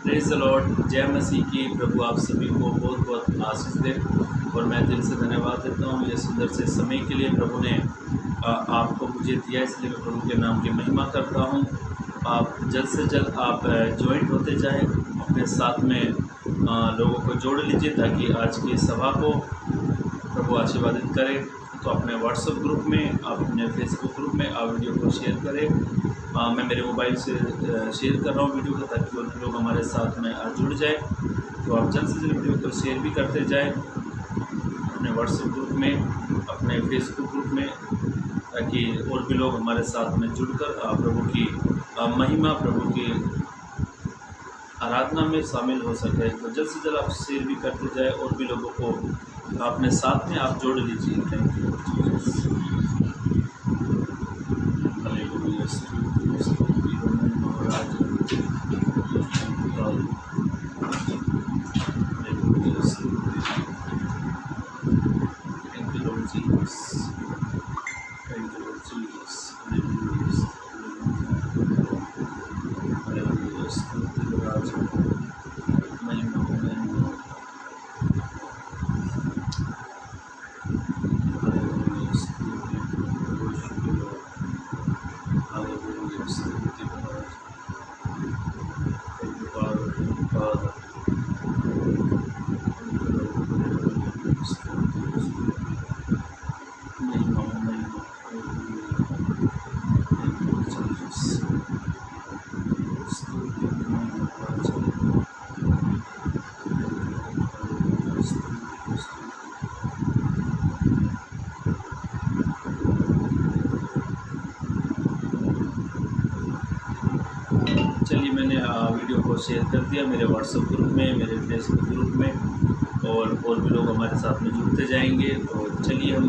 Praise the Lord. जय मसीह की। प्रभु आप सभी को बहुत बहुत आशीष दे और मैं दिल से धन्यवाद देता हूँ ये सुंदर से समय के लिए प्रभु ने आपको मुझे दिया, इसलिए मैं प्रभु के नाम की महिमा करता हूँ। आप जल्द से जल्द आप ज्वाइंट होते जाएं, अपने साथ में लोगों को जोड़ लीजिए ताकि आज की सभा को प्रभु आशीर्वादित करे। तो अपने व्हाट्सएप ग्रुप में, आप अपने फेसबुक ग्रुप में आप वीडियो को शेयर करें। मैं मेरे मोबाइल से शेयर कर रहा हूँ वीडियो को ताकि और लोग हमारे साथ में जुड़ जाए। तो आप जल्द से जल्द वीडियो को शेयर भी करते जाएं अपने व्हाट्सएप ग्रुप में, अपने फेसबुक ग्रुप में, ताकि और भी लोग हमारे साथ में जुड़कर प्रभु की महिमा, प्रभु की आराधना में शामिल हो सके। तो जल्द से जल्द आप शेयर भी करते जाए और भी लोगों को अपने साथ में आप जोड़ लीजिए। Thank you. चलिए, मैंने वीडियो को शेयर कर दिया मेरे व्हाट्सएप ग्रुप में, मेरे फेसबुक ग्रुप में, और भी लोग हमारे साथ में जुड़ते जाएंगे। तो चलिए हम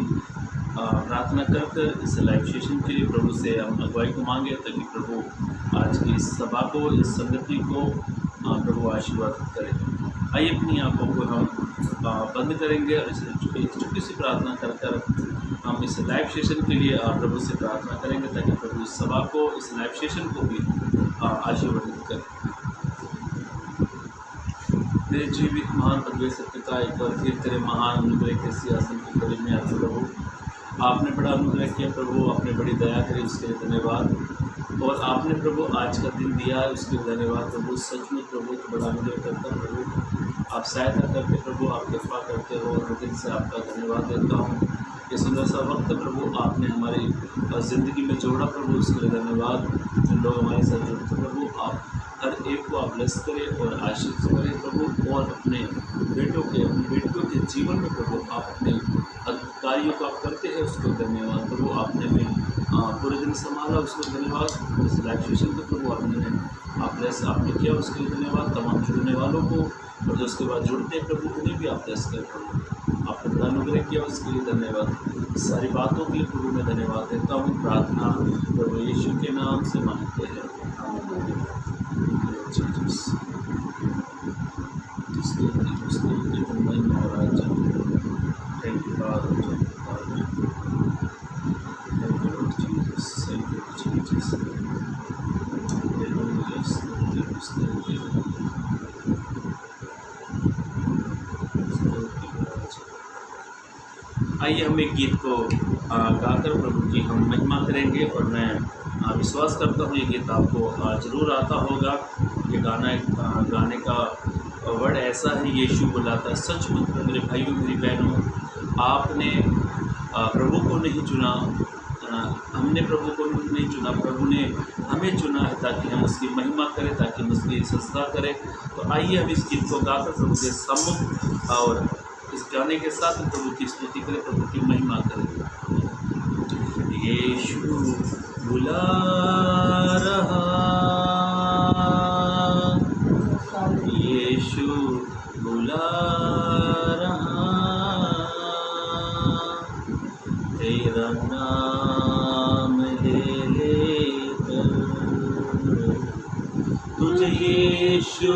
प्रार्थना कर इस लाइव सेशन के लिए प्रभु से हम अगुवाई को मांगे ताकि प्रभु आज की इस सभा को, इस संगति को प्रभु आशीर्वाद करें। आइए अपनी आंखों को हम बंद करेंगे और इस छोटी सी प्रार्थना कर हम इस लाइव सेशन के लिए प्रभु से प्रार्थना करेंगे ताकि प्रभु इस सभा को, इस लाइव सेशन को भी आशीर्वादित करें। तेरे जीवित महान अद्भुत सत्यता, एक बार फिर तेरे महान अनुग्रह के सिंहासन के करीब में आते प्रभु, आपने बड़ा अनुग्रह किया प्रभु, आपने बड़ी दया करी, उसके लिए धन्यवाद। और आपने प्रभु आज का दिन दिया है, उसके लिए धन्यवाद प्रभु। सचमुच प्रभु तो बड़ा अनुग्रह करता प्रभु, आप सहायता करके प्रभु, आप कृपा करते हो और दिल से आपका धन्यवाद देता हूँ। ये सुंदर सा वक्त प्रभु आपने हमारी ज़िंदगी में जोड़ा प्रभु, उसके लिए धन्यवाद। जिन लोग हमारे साथ जुड़ते प्रभु, आप हर एक को आप ब्लेस करें और आशीष करें प्रभु, और अपने बेटों के, अपनी बेटियों के जीवन में प्रभु आप अपने कार्यों को आप करते हैं, उसको धन्यवाद प्रभु। आपने भी पूरे दिन संभाला, उसको धन्यवाद। इस लाइव सेशन को प्रभु आप ब्लेस आपने किया, उसके लिए धन्यवाद। तमाम जुड़ने वालों को और जो उसके बाद जुड़ते हैं प्रभु, उन्हें भी आप ब्लेस करें प्रभु। आपने बड़ा अनुग्रह किया, उसके लिए धन्यवाद। सारी बातों के लिए प्रभु मैं धन्यवाद देता हूँ। प्रार्थना प्रभु यीशु के नाम से मांगते हैं। Thank you father. आइए हम एक गीत को गाकर प्रभु की हम महिमा करेंगे, और मैं विश्वास करता हूँ ये गीत आपको ज़रूर आता होगा। ये गाने का वर्ड ऐसा है, यीशु बुलाता है। सचमुच मेरे भाइयों, मेरी बहनों, आपने प्रभु को नहीं चुना, हमने प्रभु को नहीं चुना, प्रभु ने हमें चुना है ताकि हम उसकी महिमा करें, ताकि हम उसकी संस्था करें। तो आइए हम इस गीत को गाकर प्रभु के सम्मुख और इस गाने के साथ प्रभु की स्तुति करें, प्रभु की महिमा करें। यीशु बुला रहा, यीशु बुला रहा, तेरा नाम ले लेकर तुझे यीशु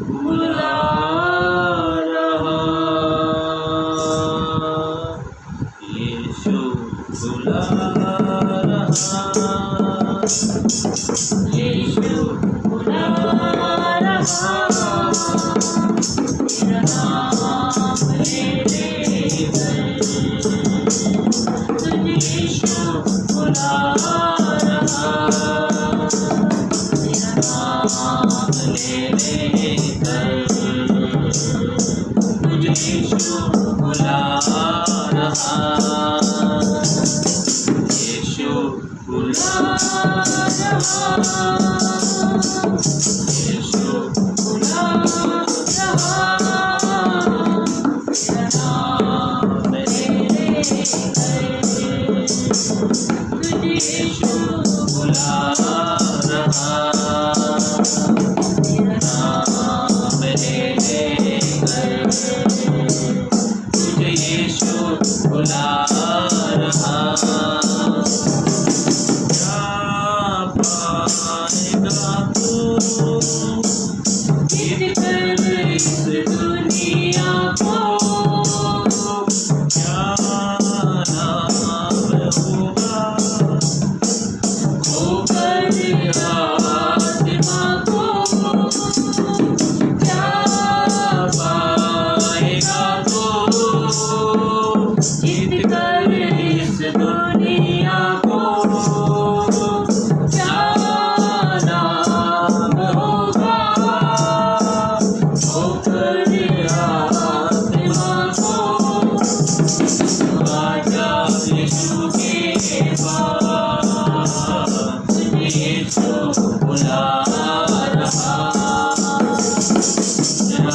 बुला रहा, यीशु बुला रहा, तेरा नाम ले लेकर, तुझे यीशु बुला रहा, तेरा नाम ले लेकर, तुझे यीशु बुला रहा, यीशु बुला रहा, यीशु बुला रहा, तेरा नाम ले लेकर, तुझे यीशु बुला रहा, तेरा नाम ले लेकर, तुझे यीशु बुला रहा। क्या पाएगा तू जीत कर इस दुनिया को, क्या नाम होगा खोकर आत्मा को, क्या पाएगा तू जीत कर इस दुनिया को, क्या नाम होगा खोकर आत्मा को, आजा यीशु के पास, यीशु बुला रहा,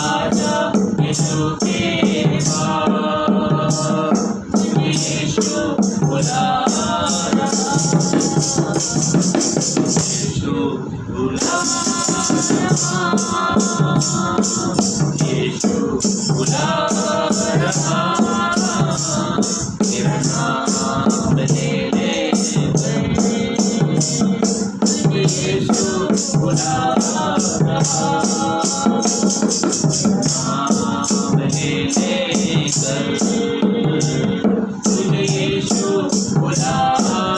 आजा यीशु के पास, यीशु बुला रहा, यीशु बुला रहा, यीशु बुला रहा, तेरा नाम ले लेकर, तुझे यीशु बुला रहा, नाम ले लेकर, तुझे यीशु बुला रहा।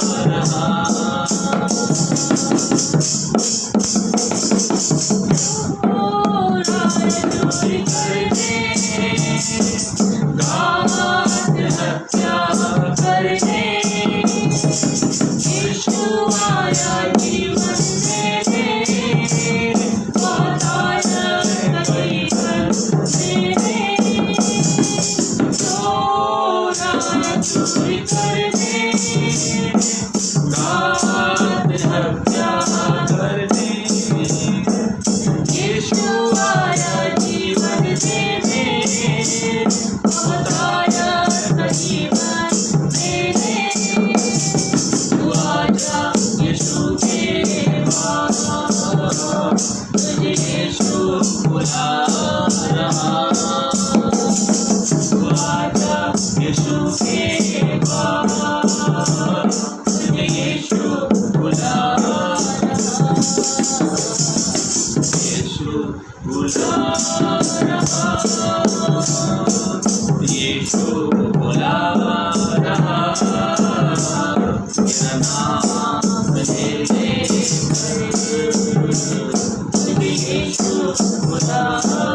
चोरी करने, घात हत्या करने, यीशु आया जीवन देने, बहुत आया जीवन देने, चोरी करने, घात हत्या करने, यीशु आया जीवन देने, बहुत आया जीवन देने, तू आजा यीशु के पास, तुझे यीशु बुला रहा, तू आजा यीशु के पास, तुझे यीशु बुला रहा, यीशु बुला रहा, यीशु बुला रहा, तेरा नाम ले लेकर, तुझे यीशु बुला रहा,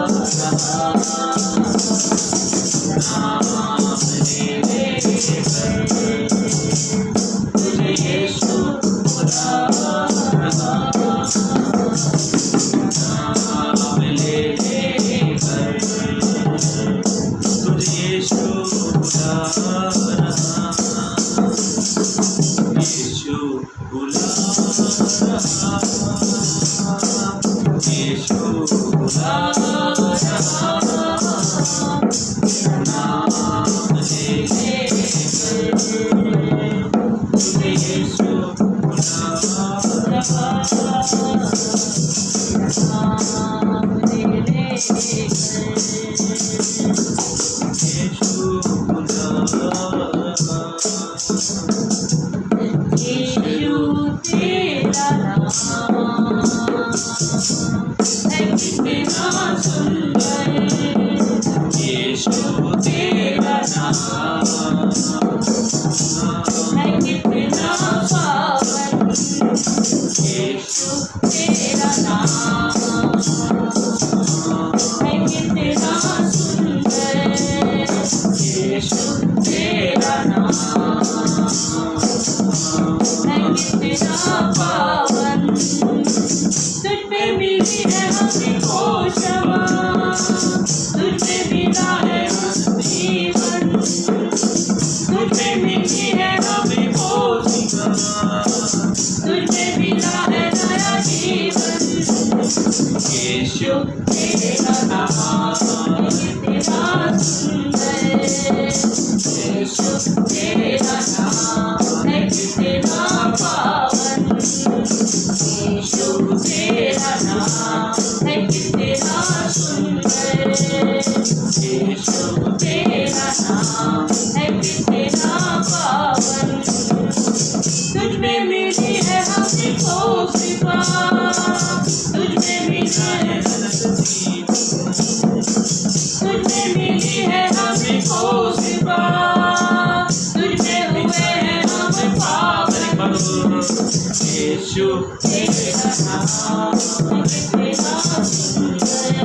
नाम ले लेकर, तुझे यीशु बुला रहा, नाम ले लेकर, तुझे यीशु बुला रहा, यीशु बुला रहा, यीशु बुला रहा, नाम ले लेकर, तुझे यीशु बुला रहा, नाम ले लेकर, यीशु बुला रहा, यीशु तेरा नाम है कितना सुंदर, यीशु तेरा नाम है कितना पावन, तेरा नाम है कितना पावन, तुझ पे मिली है हमको क्षमा, तुझ पे मिला है जीवन, तुझ पे मिली है हमको जीवन, तुझ पे मिला है नया जीवन। यीशु तेरा नाम तेरा सुंदर, यीशु तेरा नाम है कितना पावन, यीशु तेरा नाम है कितना सुंदर, यीशु तेरा नाम है कितना पावन, तुझ में मिली है हमको कृपा, तुझ में मिला है तुझ में मिली है हमको कृपा, तुझ में हुए हैं हम पावन। यीशु तेरा नाम कितना सुंदर,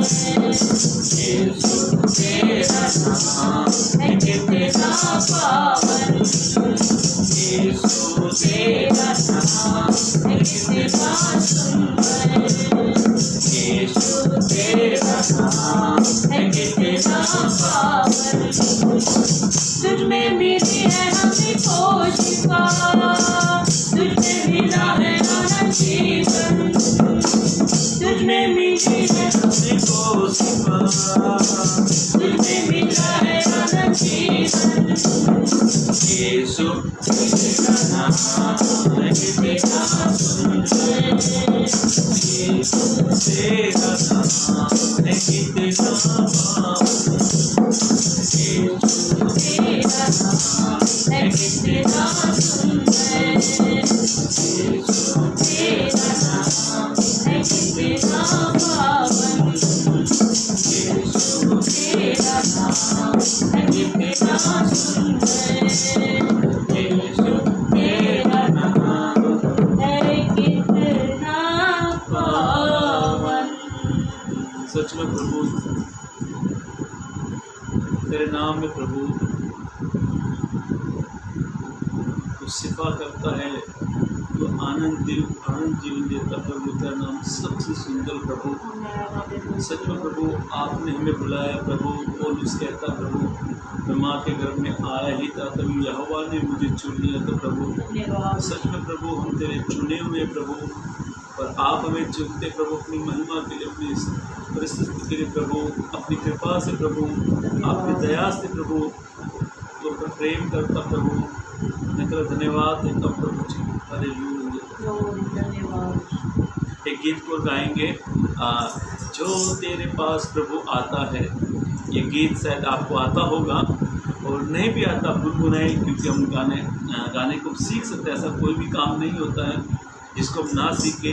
यीशु तेरा नाम है कितना पावन, यीशु तेरा नाम है कितना सुंदर, यीशु तेरा नाम है कितना पावन, तुझ में मिली है हमको शिफा, तुझ में मिला है आनंद जीवन, तुझ में मिली है हमको शिफा, तुझ में मिला है आनंद जीवन। यीशु तेरा नाम है कितना सुंदर, यीशु तेरा नाम है कितना पावन, यीशु तेरा नाम है कितना सुंदर, यीशु तेरा नाम है कितना पावन, यीशु तेरा नाम है कितना सुंदर, यीशु तेरा नाम है कितना पावन। सच में प्रभु तेरे नाम में प्रभु तो शिफा करता है, तो आनंद जीवन देता प्रभु, तेरा नाम सबसे सुंदर प्रभु। सच में प्रभु आपने हमें बुलाया प्रभु, पौलुस कहता प्रभु मैं माँ के गर्भ में आया ही था तभी यहोवा ने मुझे चुन लिया। तो प्रभु सच में प्रभु हम तेरे चुने हुए प्रभु, और आप हमें चुनते प्रभु अपनी महिमा के लिए, अपनी परिस्थिति के लिए प्रभु, अपनी कृपा से प्रभु, आपकी दया से प्रभु, तो पर प्रेम करता प्रभु। मैं तेरा धन्यवाद देता प्रभु जी। हालेलुया। एक गीत को गाएंगे जो तेरे पास प्रभु आता है। ये गीत शायद आपको आता होगा और नहीं भी आता गुनगुनाए, क्योंकि हम गाने को सीख सकते हैं। ऐसा कोई भी काम नहीं होता है जिसको हम ना सीखे,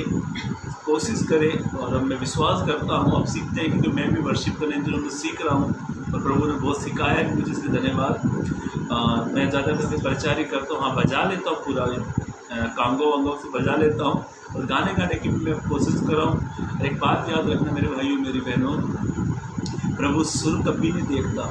कोशिश करें। और मैं विश्वास करता हूँ आप सीखते हैं, क्योंकि मैं भी वर्शिप करने दिनों में सीख रहा हूँ और प्रभु ने बहुत सिखाया है मुझे, इसलिए धन्यवाद। मैं ज़्यादा करके प्रचार करता हूँ, हाँ बजा लेता हूँ, पूरा कांगो वांगो से बजा लेता हूँ और गाने की भी मैं कोशिश कर रहा हूँ। एक बात याद रखना मेरे भाइयों मेरी बहनों, प्रभु सुर कभी नहीं देखता,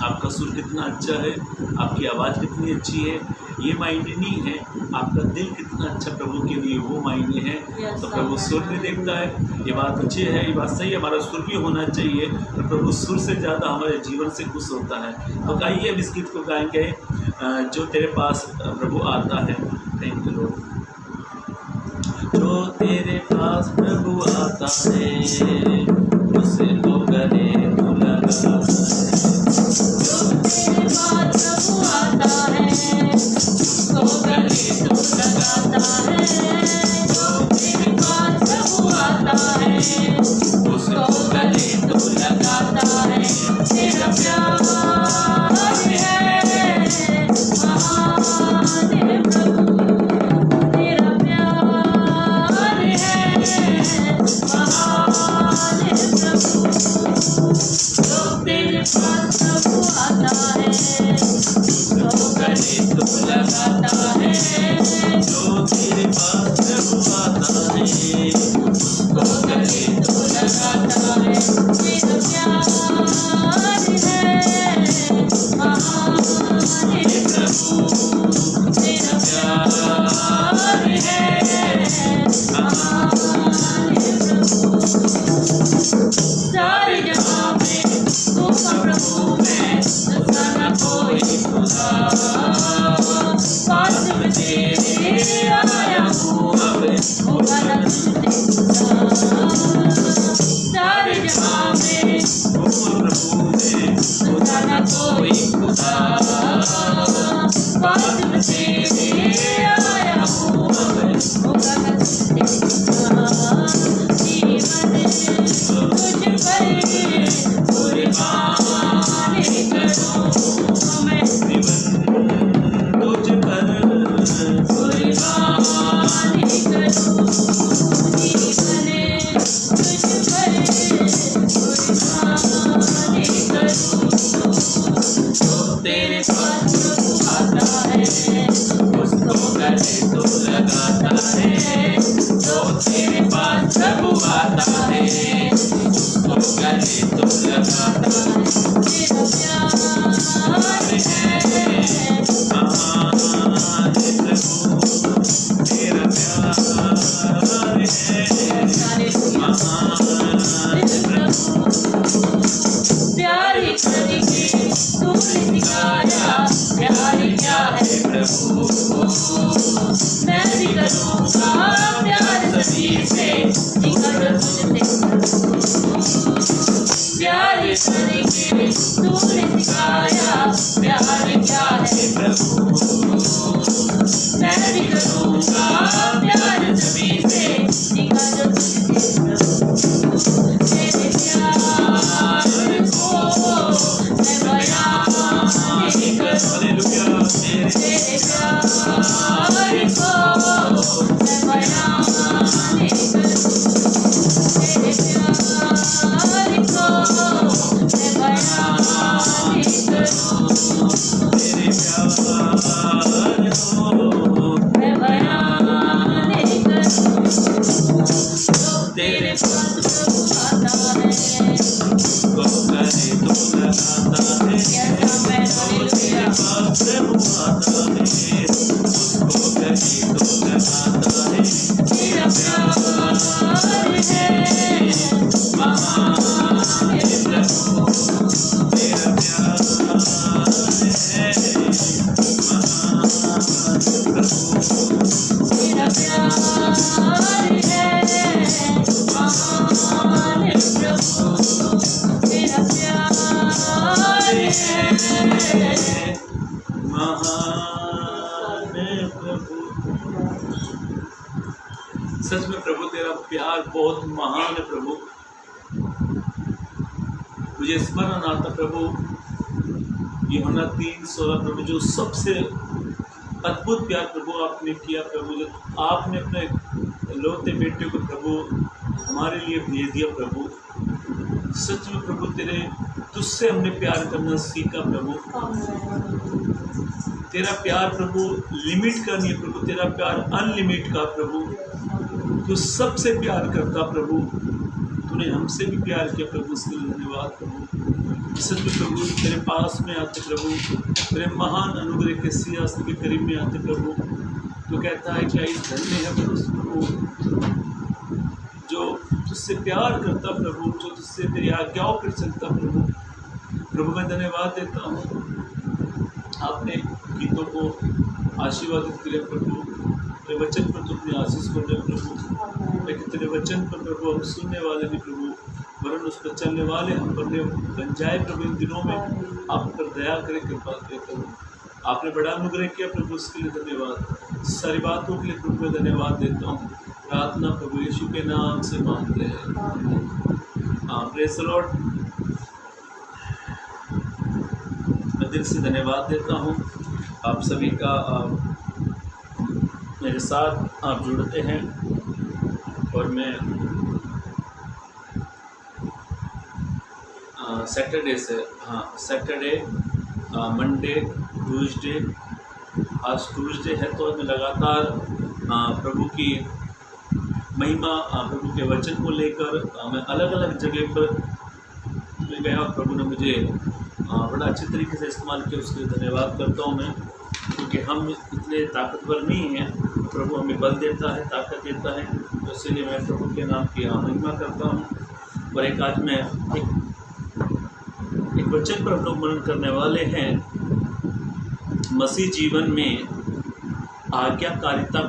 आपका सुर कितना अच्छा है, आपकी आवाज़ कितनी अच्छी है, ये मायने नहीं है, आपका दिल कितना अच्छा प्रभु के लिए वो मायने हैं। तो प्रभु सुर भी देखता है, ये बात अच्छी है, ये बात सही है, हमारा सुर भी होना चाहिए। तो प्रभु सुर से ज़्यादा हमारे जीवन से खुश होता है। तो आइए अब इस गीत को गाएंगे, जो तेरे पास प्रभु आता है। Thank you Lord. जो तेरे पास प्रभु आता है उसे तो गले तो लगाता है, जो तेरे पास प्रभु आता है उसको गले तो लगाता है, जो तेरे पास प्रभु आता है उसको गले तो लगाता है। तेरा प्यार है महान प्रभु, तेरा प्यार है महान प्रभु, जो तेरे पास प्रभु आता है उसको गले पास में तेरे आया हूँ अब होगा न तुझसे जुदा सारे जहां में प्रभु ने खुदा न कोई खुदा पास में तेरे आया हूँ अब होगा न तुझसे जुदा जीवन तुझ पर कुर्बान करूँ मैं जीवन तुझ पर कुर्बान करूँ जीवन तुझ पर कुर्बान करूँ तो तेरे पास प्रभु आता है उसको गले तो लगाता है तो तेरे पास प्रभु आता है उसको गले तो लगाता है तेरा प्यार है महान प्रभु तेरा प्यार है महान प्रभु प्यार करके तूने सिखाया प्यार क्या है प्रभु मैं भी करूँगा प्यार सभी से निकल तुझसे प्यार करके तूने सिखाया प्यार क्या है प्रभु मैं भी करूँगा प्यार सभी से निकल तुझसे प्रभु तेरे प्यार को मैं बयान नहीं करूँ हालेलुया तेरे प्यार को मैं बयान नहीं करूँ तेरे प्यार को मैं बयान नहीं करूँ तेरे प्यार हो मैं बयान नहीं करूँ तो तेरे पास प्रभु आता है को गले तो लगाता है कहता मैं हालेलुया प्रभु आता है उसको गले तो लगाता है तेरा प्यार है महान प्रभु तेरा प्यार है महान प्रभु तेरा प्यार है महान प्रभु तेरा प्यार है महान प्रभु। सच में प्रभु तेरा प्यार बहुत महान है प्रभु। मुझे स्मरण आता प्रभु यूहन्ना 3:16 प्रभु जो सबसे अद्भुत प्यार प्रभु आपने किया प्रभु, जब आपने अपने लौते बेटे को प्रभु हमारे लिए भेज दिया प्रभु। सच में प्रभु तेरे तुझसे हमने प्यार करना सीखा प्रभु। तेरा प्यार प्रभु लिमिट का नहीं है प्रभु, तेरा प्यार अनलिमिट का प्रभु। तू सबसे प्यार करता प्रभु, तूने हमसे भी प्यार किया प्रभु, इसके लिए धन्यवाद प्रभु। सच में प्रभु तेरे पास में आते प्रभु, तेरे महान अनुग्रह के सिंहासन के करीब में आते प्रभु। तो कहता है क्या इस धन्य है प्रभु जो तुझसे प्यार करता प्रभु, जो तुझसे तेरी आज्ञाओं पर चलता प्रभु। प्रभु मैं धन्यवाद देता हूँ, आपने गीतों को आशीर्वादित किया प्रभु, तेरे वचन पर तुम अपनी आशीष को दे प्रभु। लेकिन तेरे वचन पर प्रभु हम सुनने वाले नहीं प्रभु, वरन उस पर चलने वाले हम बन जाए प्रभु। इन दिनों में आप पर दया करें, कृपा करें प्रभु। आपने बड़ा अनुग्रह किया प्रभु, उसके लिए धन्यवाद। सारी बातों के लिए प्रभु मैं धन्यवाद देता हूँ। प्रार्थना प्रभु यीशु के नाम से मांगते हैं, प्रेज़ द लॉर्ड। मैं दिल से धन्यवाद देता हूँ आप सभी का, मेरे साथ आप जुड़ते हैं। और मैं सैटरडे से सैटरडे मंडे ट्यूसडे, आज ट्यूसडे है तो मैं लगातार प्रभु की महिमा, प्रभु के वचन को लेकर मैं अलग अलग जगह पर गया। प्रभु ने मुझे बड़ा अच्छे तरीके से इस्तेमाल किया, उसके लिए धन्यवाद करता हूँ मैं। क्योंकि हम इतने ताकतवर नहीं हैं, प्रभु हमें बल देता है, ताकत देता है, तो इसलिए मैं प्रभु के नाम की महिमा करता हूँ। और एक आज मैं एक वचन पर हम लोग मनन करने वाले हैं। मसीह जीवन में आज्ञाकारिता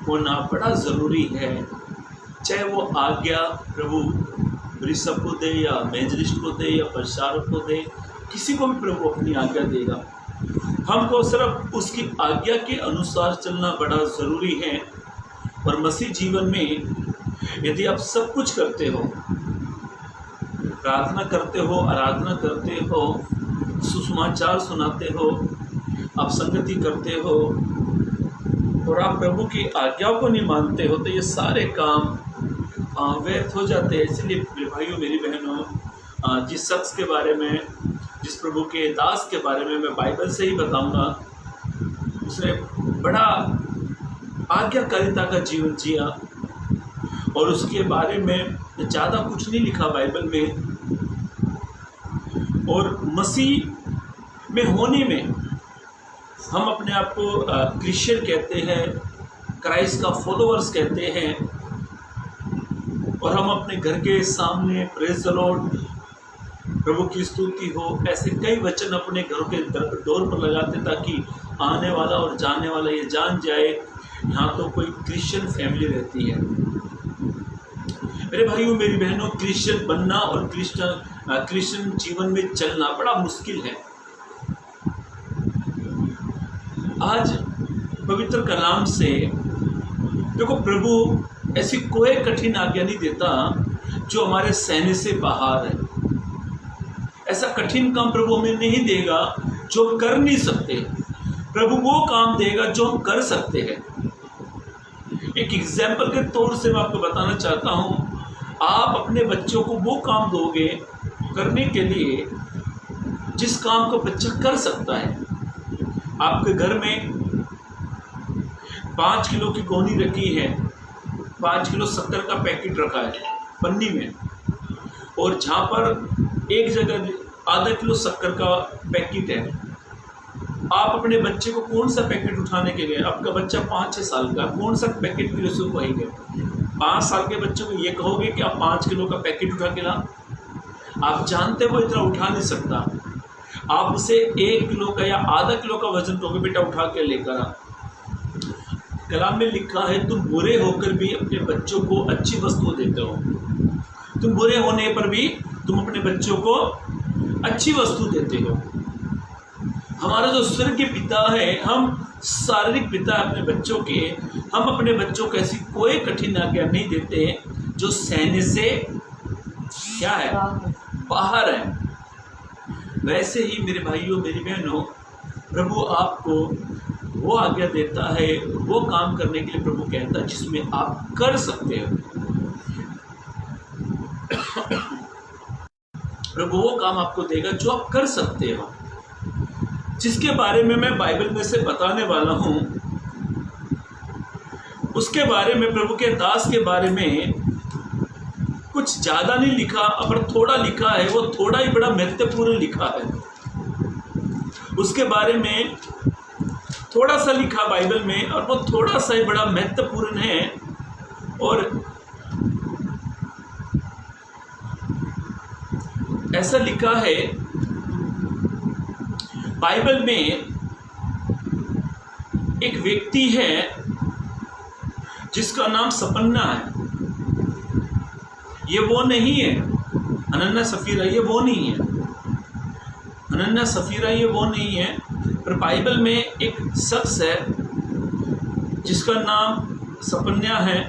होना बड़ा ज़रूरी है। चाहे वो आज्ञा प्रभु ऋषभ को दे या मेजरिस्ट को दे या प्रचारक को दे, किसी को भी प्रभु अपनी आज्ञा देगा। हमको सिर्फ उसकी आज्ञा के अनुसार चलना बड़ा ज़रूरी है। और मसीह जीवन में यदि आप सब कुछ करते हो, प्रार्थना करते हो, आराधना करते हो, सुसमाचार सुनाते हो, आप संगति करते हो और आप प्रभु की आज्ञाओं को नहीं मानते हो, तो ये सारे काम व्यर्थ हो जाते हैं। इसलिए मेरे भाइयों मेरी बहनों, जिस शख्स के बारे में, जिस प्रभु के दास के बारे में मैं बाइबल से ही बताऊंगा, उसने बड़ा आज्ञाकारिता का जीवन जिया और उसके बारे में ज़्यादा कुछ नहीं लिखा बाइबल में। और मसीह में होने में हम अपने आप को क्रिश्चियन कहते हैं, क्राइस्ट का फॉलोअर्स कहते हैं, और हम अपने घर के सामने प्रेज द लॉर्ड, प्रभु की स्तुति हो, ऐसे कई वचन अपने घरों के डोर पर लगाते ताकि आने वाला और जाने वाला ये जान जाए यहाँ तो कोई क्रिश्चियन फैमिली रहती है। मेरे भाइयों मेरी बहनों, क्रिश्चियन बनना और क्रिश्चियन जीवन में चलना बड़ा मुश्किल है। आज पवित्र कलाम से देखो, प्रभु ऐसी कोई कठिन आज्ञा नहीं देता जो हमारे सहने से बाहर है। ऐसा कठिन काम प्रभु हमें नहीं देगा जो हम कर नहीं सकते। प्रभु वो काम देगा जो हम कर सकते हैं। एक एग्जाम्पल के तौर से मैं आपको बताना चाहता हूँ, आप अपने बच्चों को वो काम दोगे करने के लिए जिस काम को बच्चा कर सकता है। आपके घर में 5 किलो की गोनी रखी है, 5 किलो शक्कर का पैकेट रखा है पन्नी में, और जहाँ पर एक जगह आधा किलो शक्कर का पैकेट है, आप अपने बच्चे को कौन सा पैकेट उठाने के लिए, आपका बच्चा 5-6 साल का, कौन सा पैकेट के लिए उसको कहेंगे? 5 साल के बच्चों को ये कहोगे कि आप 5 किलो का पैकेट उठा के ला? आप जानते हो वो इतना उठा नहीं सकता। आप उसे 1 किलो का या आधा किलो का वजन दोगे, बेटा उठा के लेकर आ। कलाम में लिखा है, तुम बुरे होकर भी अपने बच्चों को अच्छी वस्तु देते हो। तुम बुरे होने पर भी तुम अपने बच्चों को अच्छी वस्तु देते हो। हमारा जो स्वर्गीय पिता है, हम शारीरिक पिता अपने बच्चों के, हम अपने बच्चों को ऐसी कोई कठिन आज्ञा नहीं देते जो सहने से क्या है, बाहर है। वैसे ही मेरे भाइयों मेरी बहनों, प्रभु आपको वो आज्ञा देता है, वो काम करने के लिए प्रभु कहता है जिसमें आप कर सकते हो। प्रभु वो काम आपको देगा जो आप कर सकते हो, जिसके बारे में मैं बाइबल में से बताने वाला हूँ। उसके बारे में, प्रभु के दास के बारे में कुछ ज़्यादा नहीं लिखा, पर थोड़ा लिखा है। वो थोड़ा ही बड़ा महत्वपूर्ण लिखा है। उसके बारे में थोड़ा सा लिखा बाइबल में, और वो थोड़ा सा ही बड़ा महत्वपूर्ण है। और ऐसा लिखा है बाइबल में, एक व्यक्ति है जिसका नाम सपन्ना है। ये वो नहीं है हनन्याह सफीरा, ये वो नहीं है हनन्याह सफीरा, ये वो नहीं है। पर बाइबल में एक शख्स है जिसका नाम सपन्या है,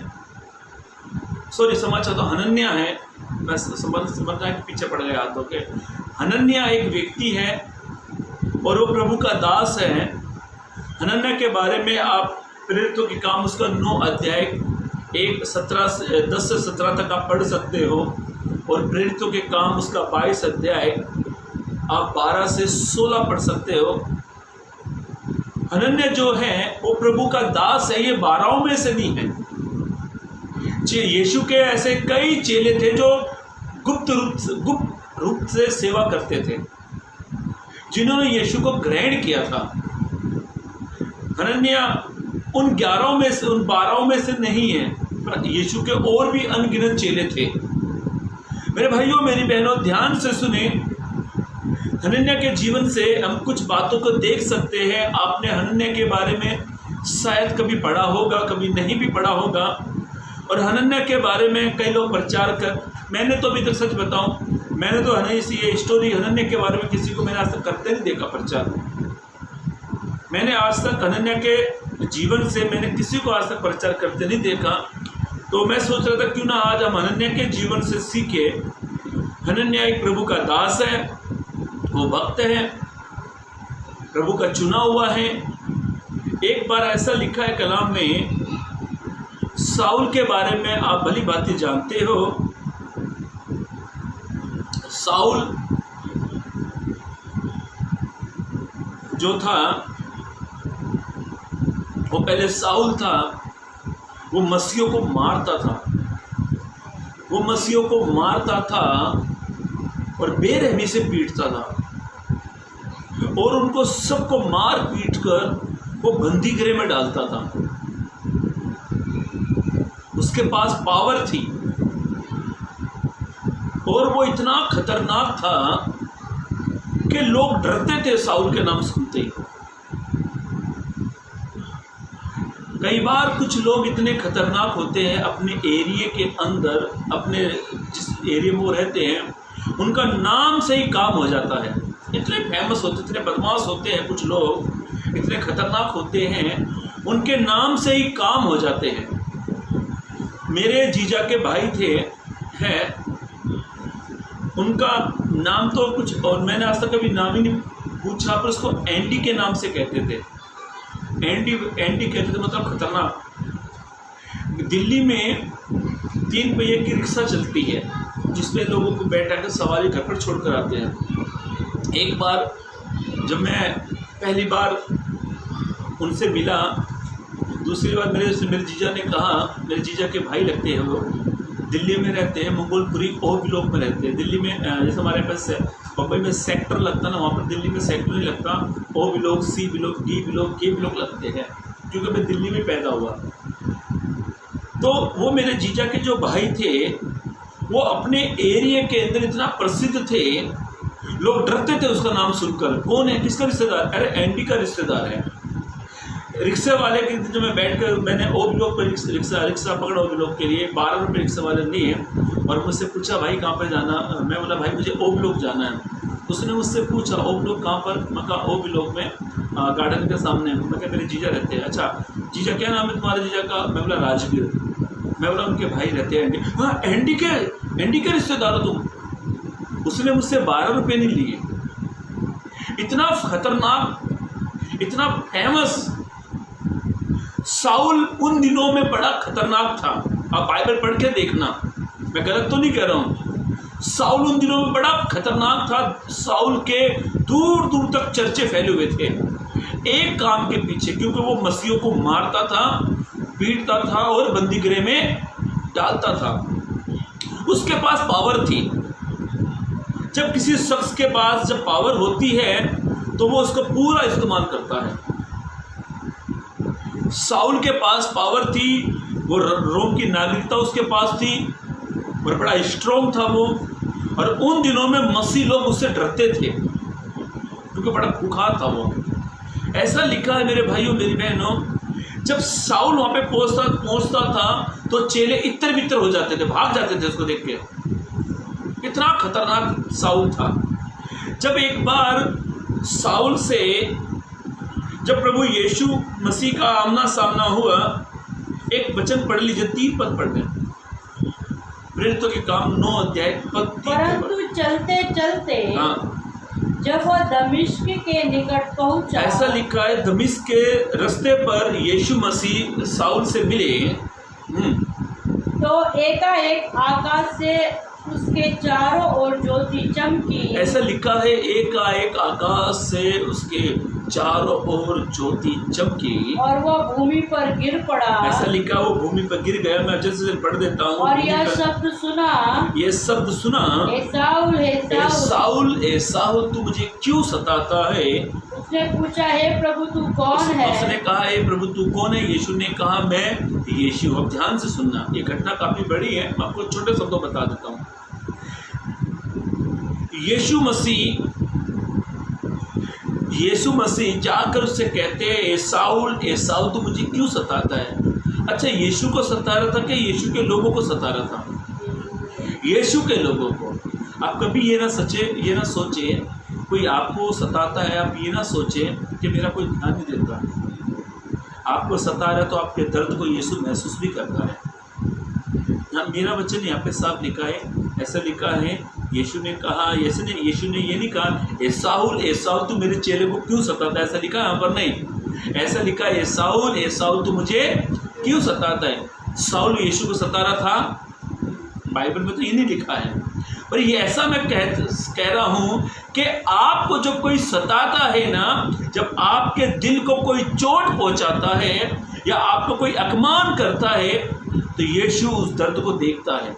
समझ तो हनन्याह है, मैं समझना के पीछे पड़ गया हाथों के। हनन्याह एक व्यक्ति है और वो प्रभु का दास है। हनन्याह के बारे में आप प्रेरितों के काम उसका 9 अध्याय 10 से 17 तक आप पढ़ सकते हो, और प्रेरितों के काम उसका 22 अध्याय आप 12 से 16 पढ़ सकते हो। हनन्याह जो है वो प्रभु का दास है, ये 12 में से नहीं है। यीशु के ऐसे कई चेले थे जो गुप्त रूप से सेवा करते थे, जिन्होंने यीशु को ग्रहण किया था। हनन्याह उन 11 में से, उन 12 में से नहीं है, पर यीशु के और भी अनगिनत चेले थे। मेरे भाइयों मेरी बहनों, ध्यान से सुने। हनन्याह के जीवन से हम कुछ बातों को देख सकते हैं। आपने हनन्याह के बारे में शायद कभी पढ़ा होगा, कभी नहीं भी पढ़ा होगा। और हनन्याह के बारे में कई लोग प्रचार कर, मैंने तो अभी तक सच बताऊं, मैंने तो ये स्टोरी हनन्याह के बारे में किसी को मैंने आज तक करते नहीं देखा प्रचार। मैंने आज तक हनन्याह के जीवन से मैंने किसी को आज तक प्रचार करते नहीं देखा। तो मैं सोच रहा था क्यों ना आज हम हनन्याह के जीवन से सीखे। हनन्याह एक प्रभु का दास है, वो भक्त है, प्रभु का चुना हुआ है। एक बार ऐसा लिखा है कलाम में, साउल के बारे में आप भली भांति जानते हो। साउल जो था, वो पहले साउल था, वो मसीहों को मारता था, वो मसीहों को मारता था और बेरहमी से पीटता था, और उनको सबको मार पीट कर वो बंदी गृह में डालता था। उसके पास पावर थी और वो इतना खतरनाक था कि लोग डरते थे साउल के नाम सुनते ही। कई बार कुछ लोग इतने खतरनाक होते हैं अपने एरिया के अंदर, अपने जिस एरिया में वो रहते हैं उनका नाम से ही काम हो जाता है। इतने फेमस होते, इतने बदमाश होते हैं कुछ लोग, इतने खतरनाक होते हैं, उनके नाम से ही काम हो जाते हैं। मेरे जीजा के भाई थे हैं, उनका नाम तो कुछ और, मैंने आज तक कभी नाम ही नहीं पूछा, पर उसको एंडी के नाम से कहते थे। एंडी कहते थे, मतलब खतरनाक। दिल्ली में 3 पहिए की रिक्शा चलती है जिसमें लोगों को बैठा कर सवारी घर पर छोड़कर आते हैं। एक बार जब मैं पहली बार उनसे मिला, दूसरी बार मेरे जीजा ने कहा, मेरे जीजा के भाई लगते हैं, वो दिल्ली में रहते हैं, मंगोलपुरी ओह ब्लॉक में रहते हैं। दिल्ली में जैसे हमारे पास बम्बई में सेक्टर लगता ना, वहाँ पर दिल्ली में सेक्टर नहीं लगता, O block, C block, D block, K block लगते हैं, क्योंकि मैं दिल्ली में पैदा हुआ। तो वो मेरे जीजा के जो भाई थे, वो अपने एरिया के अंदर इतना प्रसिद्ध थे, लोग डरते थे उसका नाम सुनकर। कौन है, किसका रिश्तेदार? अरे एंडी का रिश्तेदार है। रिक्शे वाले के जो मैं बैठकर मैंने ओ ब्लॉक पर रिक्शा पकड़ा, ओ ब्लॉक के लिए 12 रुपये रिक्शा वाले लिए, और मुझसे पूछा भाई कहाँ पर जाना? मैं बोला भाई मुझे ओ ब्लॉक जाना है। उसने मुझसे पूछा ओ ब्लॉक कहाँ पर? मैं कहा ओ ब्लॉक में गार्डन के सामने। मैं क्या, मेरे जीजा रहते हैं। अच्छा जीजा, क्या नाम है तुम्हारे जीजा का? मैं बोला राजगीर। मैं बोला उनके भाई रहते हैं एंडी। हाँ एंडी के रिश्तेदार हो तुम? उसने मुझसे 12 रुपये नहीं लिए। इतना खतरनाक, इतना फेमस साउल उन दिनों में बड़ा खतरनाक था। आप बाइबल पढ़ के देखना, मैं गलत तो नहीं कह रहा हूँ। साउल उन दिनों में बड़ा खतरनाक था। साउल के दूर दूर तक चर्चे फैले हुए थे एक काम के पीछे, क्योंकि वो मसीहों को मारता था, पीटता था और बंदीगृह में डालता था। उसके पास पावर थी। जब किसी शख्स के पास जब पावर होती है तो वो उसको पूरा इस्तेमाल करता है। साउल के पास पावर थी, वो रोम की नागरिकता उसके पास थी और बड़ा स्ट्रॉन्ग था वो। और उन दिनों में मसीह लोग उससे डरते थे क्योंकि बड़ा खुखार था वो। ऐसा लिखा है मेरे भाइयों मेरी बहनों, जब साउल वहां पे पहुंचता था तो चेले इतर बितर हो जाते थे, भाग जाते थे उसको देख के। इतना खतरनाक साउल था। जब एक बार साउल से जब प्रभु यीशु मसीह का आमना सामना हुआ, एक वचन पढ़ लीजिए, 3 पद पढ़ते हैं। प्रेरितों के काम 9 अध्याय पद 3। परंतु चलते चलते जब वह दमिश्क के निकट पहुंचा, ऐसा लिखा है, दमिश्क के रास्ते पर यीशु मसीह साउल से मिले तो एकाएक आकाश से उसके चारों ओर ज्योति चमकी। ऐसा लिखा है, एकाएक आकाश से उसके चारों ओर ज्योति चमकी और वह भूमि पर गिर पड़ा। ऐसा लिखा, वो भूमि पर गिर गया। मैं अच्छे से पढ़ देता हूँ। और यह शब्द सुना, ये शब्द सुना, ए साउल, ए साउल, ए साउल, तू मुझे क्यों सताता है? उसने पूछा, हे प्रभु तू कौन है? उसने कहा, हे प्रभु तू कौन है? यीशु ने कहा, मैं यीशु। अब ध्यान से सुनना, ये घटना काफी बड़ी है, मैं आपको छोटे शब्दों बता देता हूँ। यीशु मसीह यीशु मसीह जाकर उससे कहते हैं, ए साउल तू मुझे क्यों सताता है? अच्छा, यीशु को सता रहा था कि यीशु के लोगों को सता रहा था? यीशु के लोगों को। आप कभी ये ना सोचे कोई आपको सताता है, आप ये ना सोचे कि मेरा कोई ध्यान नहीं देता। आपको सता रहा है तो आपके दर्द को यीशु महसूस भी करता है। मेरा वचन यहाँ पे साफ लिखा है, ऐसा लिखा है, यीशु ने ये नहीं कहा ए साउल तू मेरे चेले को क्यों सताता है, ऐसा लिखा है यहाँ पर? नहीं, ऐसा लिखा है ए साउल तू मुझे क्यों सताता है। साउल यीशु को सता रहा था? बाइबल में तो ये नहीं लिखा है। पर ये ऐसा मैं कह रहा हूँ कि आपको जब कोई सताता है ना, जब आपके दिल को कोई चोट पहुँचाता है या आपको कोई अपमान करता है, तो यीशु उस दर्द को देखता है।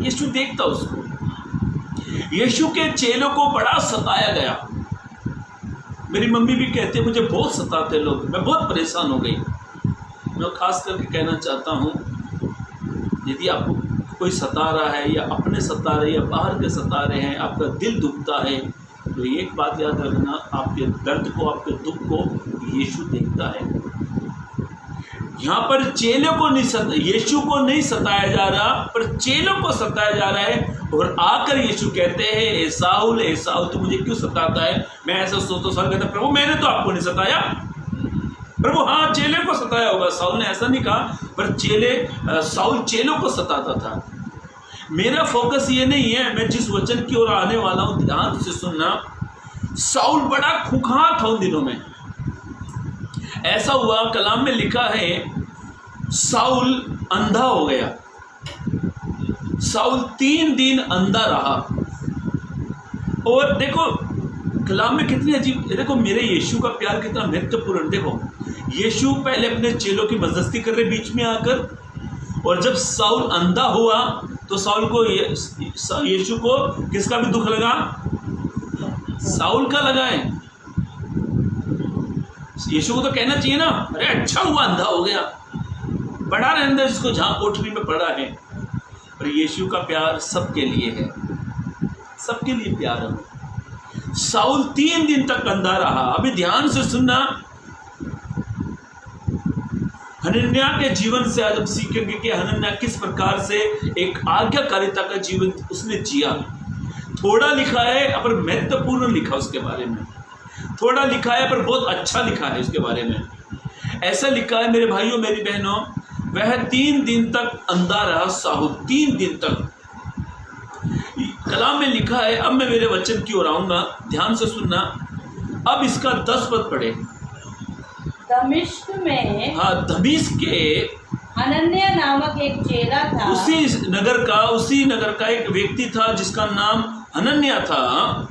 यीशु देखता उसको। यीशु के चेलों को बड़ा सताया गया। मेरी मम्मी भी कहती है मुझे बहुत सताते लोग, मैं बहुत परेशान हो गई। मैं खास करके कहना चाहता हूँ, यदि आपको कोई सता रहा है या अपने सता रहे या बाहर के सता रहे हैं, आपका दिल दुखता है, तो एक बात याद रखना, आपके दर्द को, आपके दुख को यीशु देखता है। यहाँ पर चेलों को नहीं यीशु को नहीं सताया जा रहा, पर चेलों को सताया जा रहा है। और आकर यीशु कहते हैं ए साउल तू मुझे क्यों सताता है? मैं ऐसा सोचता, साउल कहता प्रभु मैंने तो आपको नहीं सताया। प्रभु हाँ, चेले को सताया होगा, साउल ने ऐसा नहीं कहा, पर साउल चेलों को सताता था। मेरा फोकस ये नहीं है, मैं जिस वचन की ओर आने वाला हूँ ध्यान से सुनना। साउल बड़ा खुंखार था उन दिनों में। ऐसा हुआ, कलाम में लिखा है, साउल अंधा हो गया। साउल 3 दिन अंधा रहा। और देखो कलाम में कितनी अजीब, देखो मेरे यीशु का प्यार कितना महत्वपूर्ण। देखो यीशु पहले अपने चेलों की मदद कर रहे बीच में आकर, और जब साउल अंधा हुआ तो साउल को यीशु को किसका भी दुख लगा? साउल का लगा है। यीशु को तो कहना चाहिए ना, अरे अच्छा हुआ अंधा हो गया, पड़ा रहे अंदर जिसको जहां कोठरी में पड़ा है। पर यीशु का प्यार सबके लिए है, सबके लिए प्यार है। साउल 3 दिन तक अंधा रहा। अभी ध्यान से सुनना, हनन्याह के जीवन से आज हम सीखेंगे कि हनन्याह किस प्रकार से एक आज्ञाकारिता का जीवन उसने जिया। थोड़ा लिखा है पर महत्वपूर्ण लिखा उसके बारे में, थोड़ा लिखा है पर बहुत अच्छा लिखा है उसके बारे में। ऐसा लिखा है मेरे भाइयों मेरी बहनों, वह 3 दिन तक अंधा रहा साउल, 3 दिन तक। कलाम में लिखा है, अब मैं मेरे वचन की ओर आऊंगा, ध्यान से सुनना। अब इसका 10 पद पढ़े। दमिश्क में, हाँ, दमिश्क के हनन्याह नामक एक चेला था। उसी नगर का एक व्यक्ति था जिसका नाम हनन्याह था।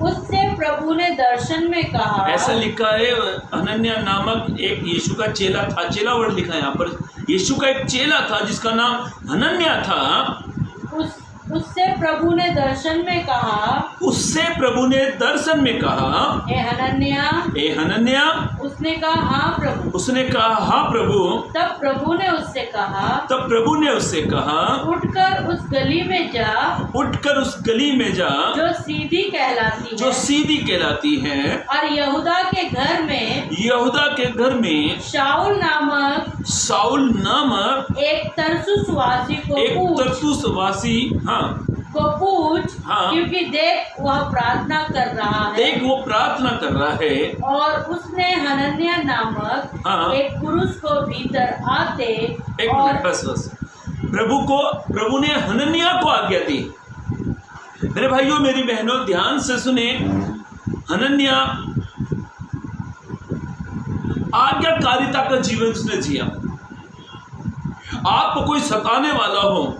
उससे प्रभु ने दर्शन में कहा, ऐसा लिखा है, हनन्याह नामक एक यीशु का चेला था। चेला वर्ड लिखा है यहाँ पर। यीशु का एक चेला था जिसका नाम हनन्याह था। उससे प्रभु ने दर्शन में कहा, ए हनन्याह। उसने कहा हाँ प्रभु। तब प्रभु ने उससे कहा, उठकर उस गली में जा जो सीधी कहलाती है और यहूदा के घर में शाऊल नामक एक तरसुसवासी को पूछ, क्योंकि देख वह प्रार्थना कर रहा है। और उसने हनन्याह नामक एक पुरुष को भीतर आते प्रभु ने हनन्याह को आज्ञा दी। मेरे भाइयों मेरी बहनों ध्यान से सुने, हनन्याह आज्ञाकारिता का जीवन उसने जिया। आपको कोई सताने वाला हो,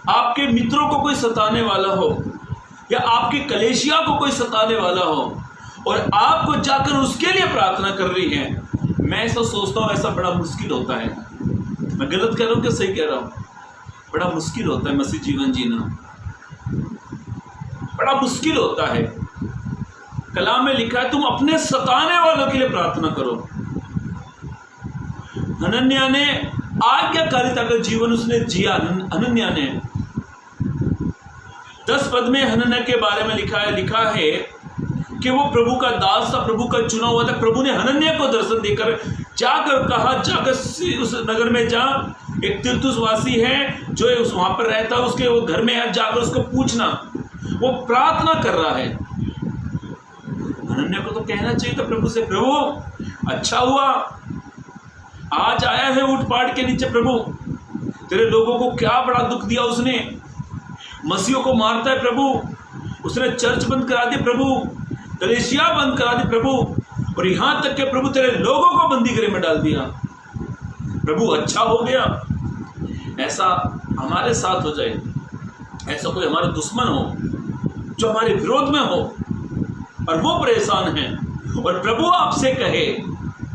आपके मित्रों को कोई सताने वाला हो, या आपके कलेशिया को कोई सताने वाला हो, और आपको जाकर उसके लिए प्रार्थना कर रही है, मैं ऐसा सोचता हूँ ऐसा बड़ा मुश्किल होता है। मैं गलत कह रहा हूँ कि सही कह रहा हूँ? बड़ा मुश्किल होता है मसीह जीवन जीना, बड़ा मुश्किल होता है। कलाम में लिखा है तुम अपने सताने वालों के लिए प्रार्थना करो। हनन्याह ने आज्ञाकारिता का जीवन उसने जिया। हनन्याह ने 10 पद में हनन्याह के बारे में लिखा है कि वो प्रभु का दास था, प्रभु का चुना हुआ था। प्रभु ने हनन्याह को दर्शन देकर जाकर कहा, जाकर उस नगर में जा, एक तिरतुस वासी है जो वहां पर रहता है, उसके वो घर में जाकर उसको पूछना, वो प्रार्थना कर रहा है। हनन्याह को तो कहना चाहिए था प्रभु से, प्रभु अच्छा हुआ आज आया है ऊंट पहाड़ के नीचे, प्रभु तेरे लोगों को क्या बड़ा दुख दिया उसने, मसीहों को मारता है प्रभु, उसने चर्च बंद करा दी प्रभु, कलीसिया बंद करा दी प्रभु, और यहां तक के प्रभु तेरे लोगों को बंदी गृह में डाल दिया। प्रभु अच्छा हो गया। ऐसा हमारे साथ हो जाए, ऐसा कोई हमारा दुश्मन हो जो हमारे विरोध में हो और वो परेशान है, और प्रभु आपसे कहे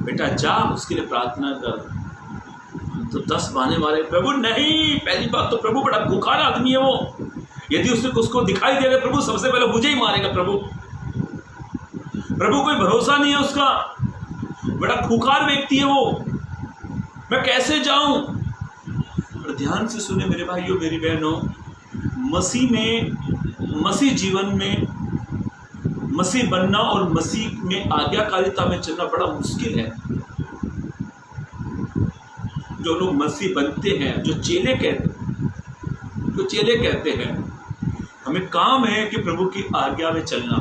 बेटा जा उसके लिए प्रार्थना कर, तो 10 बहाने मारे। प्रभु नहीं, पहली बात तो प्रभु बड़ा भूखार आदमी है वो, यदि उसको दिखाई देगा प्रभु सबसे पहले मुझे ही मारेगा। प्रभु कोई भरोसा नहीं है उसका, बड़ा खूंखार व्यक्ति है वो, मैं कैसे जाऊं। और ध्यान से सुने मेरे भाइयों मेरी बहनों, मसीह जीवन में मसीह बनना और मसीह में आज्ञाकारिता में चलना बड़ा मुश्किल है। जो लोग मसीह बनते हैं, जो चेले कहते हैं, हमें काम है कि प्रभु की आज्ञा में चलना।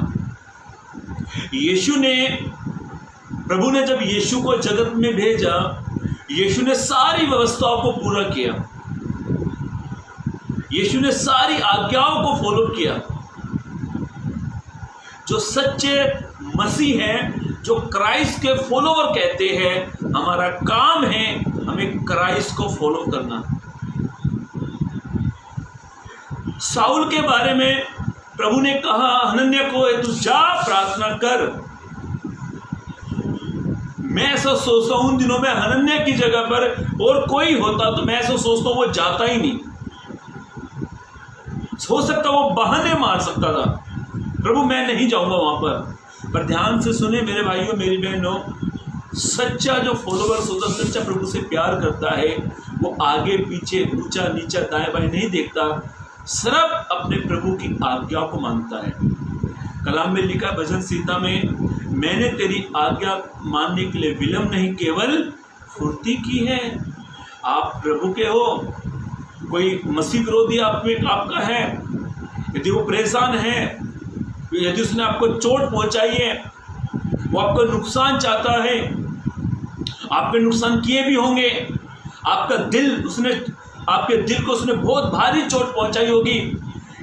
प्रभु ने जब यीशु को जगत में भेजा, यीशु ने सारी व्यवस्थाओं को पूरा किया, यीशु ने सारी आज्ञाओं को फॉलो किया। जो सच्चे मसीह हैं, जो क्राइस्ट के फॉलोवर कहते हैं, हमारा काम है हमें क्राइस्ट को फॉलो करना। साउल के बारे में प्रभु ने कहा हनन्याह को, तू जा प्रार्थना कर। मैं ऐसा सोचता हूं उन दिनों में हनन्याह की जगह पर और कोई होता तो मैं ऐसा सोचता हूं वो जाता ही नहीं। हो सकता वो बहाने मार सकता था, प्रभु मैं नहीं जाऊंगा वहां पर ध्यान से सुने मेरे भाइयों मेरी बहनों, सच्चा जो फॉलोवर्स होता, सच्चा प्रभु से प्यार करता है, वो आगे पीछे ऊंचा नीचा दाएं बाएं नहीं देखता, सिर्फ अपने प्रभु की आज्ञा को मानता है। कलाम में लिखा भजन संहिता में, मैंने तेरी आज्ञा मानने के लिए विलंब नहीं केवल फुर्ती की है। आप प्रभु के हो, कोई मसीह विरोधी आपका है, यदि वो परेशान है, यदि उसने आपको चोट पहुंचाई है, वो आपको नुकसान चाहता है, आपके नुकसान किए भी होंगे, आपके दिल को उसने बहुत भारी चोट पहुंचाई होगी,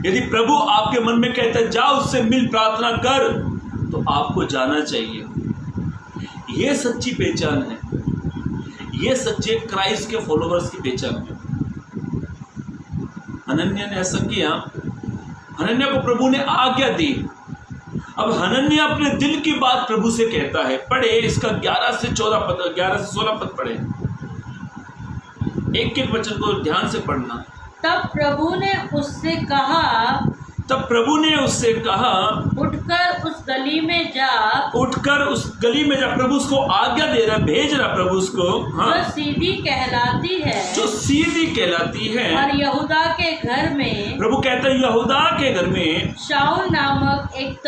यदि प्रभु आपके मन में कहता है जा उससे मिल प्रार्थना कर, तो आपको जाना चाहिए। ये सच्ची पहचान है, ये सच्चे क्राइस्ट के फॉलोवर्स की पहचान है। हनन्याह ने ऐसा किया, हनन्याह को प्रभु ने आज्ञा दी। अब हनन्याह अपने दिल की बात प्रभु से कहता है। पढ़े इसका 11 से 16 पद पढ़े, एक वचन को ध्यान से पढ़ना। तब प्रभु ने उससे कहा, उठकर उस गली में जा। प्रभु उसको आज्ञा दे रहा, भेज रहा प्रभु उसको, हाँ, जो सीधी कहलाती है, और यहूदा के घर में, प्रभु कहता है यहूदा के घर में शाऊल नामक एक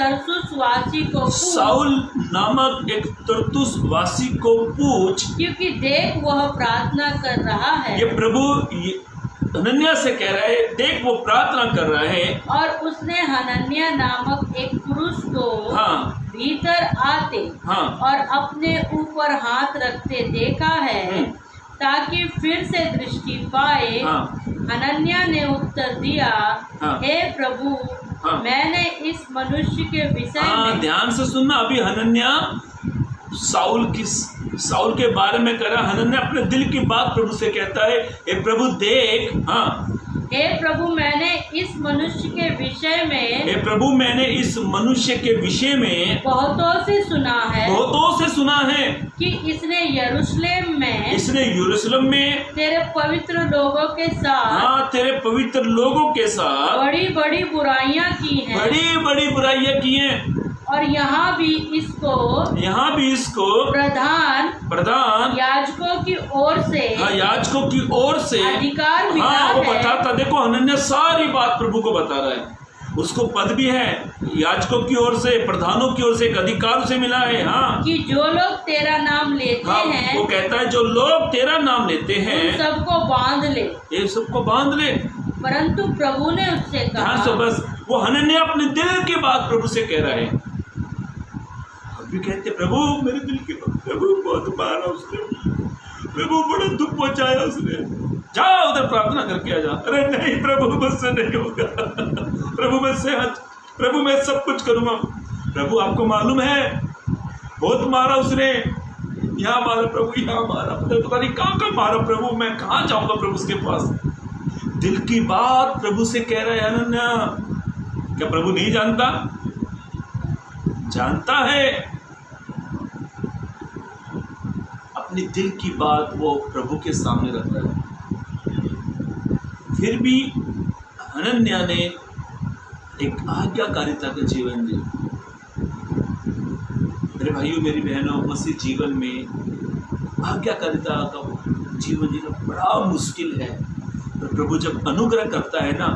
तरसुस वासी को पूछ, क्योंकि देख वह प्रार्थना कर रहा है। ये प्रभु हनन्याह से कह रहा है, देख वो प्रार्थना कर रहा है। और उसने हनन्याह नामक एक पुरुष को, हाँ, भीतर आते, हाँ, और अपने ऊपर हाथ रखते देखा है, ताकि फिर से दृष्टि पाए। हाँ। हनन्याह ने उत्तर दिया, हाँ, हे प्रभु, हाँ, मैंने इस मनुष्य के विषय में, ध्यान से सुनना, अभी हनन्याह साउल के बारे में कह रहा। हनन्याह अपने दिल की बात प्रभु से कहता है, हे प्रभु देख, हाँ, हे प्रभु मैंने इस मनुष्य के विषय में बहुतों से सुना है कि इसने यरूशलेम में तेरे पवित्र लोगों के साथ, हाँ, तेरे पवित्र लोगों के साथ बड़ी बड़ी बुराइयां की हैं, और यहाँ भी इसको प्रधान याजकों की ओर से अधिकार मिला है। वो बताता, देखो हनन्याह सारी बात प्रभु को बता रहा है, उसको पद भी है, याजकों की ओर से, प्रधानों की ओर से, एक अधिकार उसे मिला है। हाँ, कि जो लोग तेरा नाम लेते हाँ, हैं वो कहता है जो लोग तेरा नाम लेते उन हैं सबको बांध ले। ये सबको बांध ले। परंतु प्रभु ने उससे ध्यान से कहा, बस वो हनन्याह अपने दिल की बात प्रभु से कह रहा है। हम भी कहते प्रभु मेरे दिल की बात, प्रभु बहुत मारा उसने, प्रभु बड़ा दुख पहुंचाया उसने, जा उधर प्रार्थना करके आ जा। अरे नहीं प्रभु मुझसे नहीं होगा, प्रभु मैं सब कुछ करूंगा। प्रभु आपको मालूम है बहुत मारा उसने, यहाँ मारा प्रभु, यहाँ मारा, पता नहीं कहाँ मारा प्रभु, मैं कहाँ जाऊंगा प्रभु उसके पास। दिल की बात प्रभु से कह रहा है हनन्याह। क्या प्रभु नहीं जानता? जानता है। अपने दिल की बात वो प्रभु के सामने रख रहा है। फिर भी हनन्याह ने एक आज्ञाकारिता का जीवन जी। मेरे भाइयों मेरी बहनों, मसीह जीवन में आज्ञाकारिता का जीवन जीना बड़ा मुश्किल है। तो प्रभु जब अनुग्रह करता है ना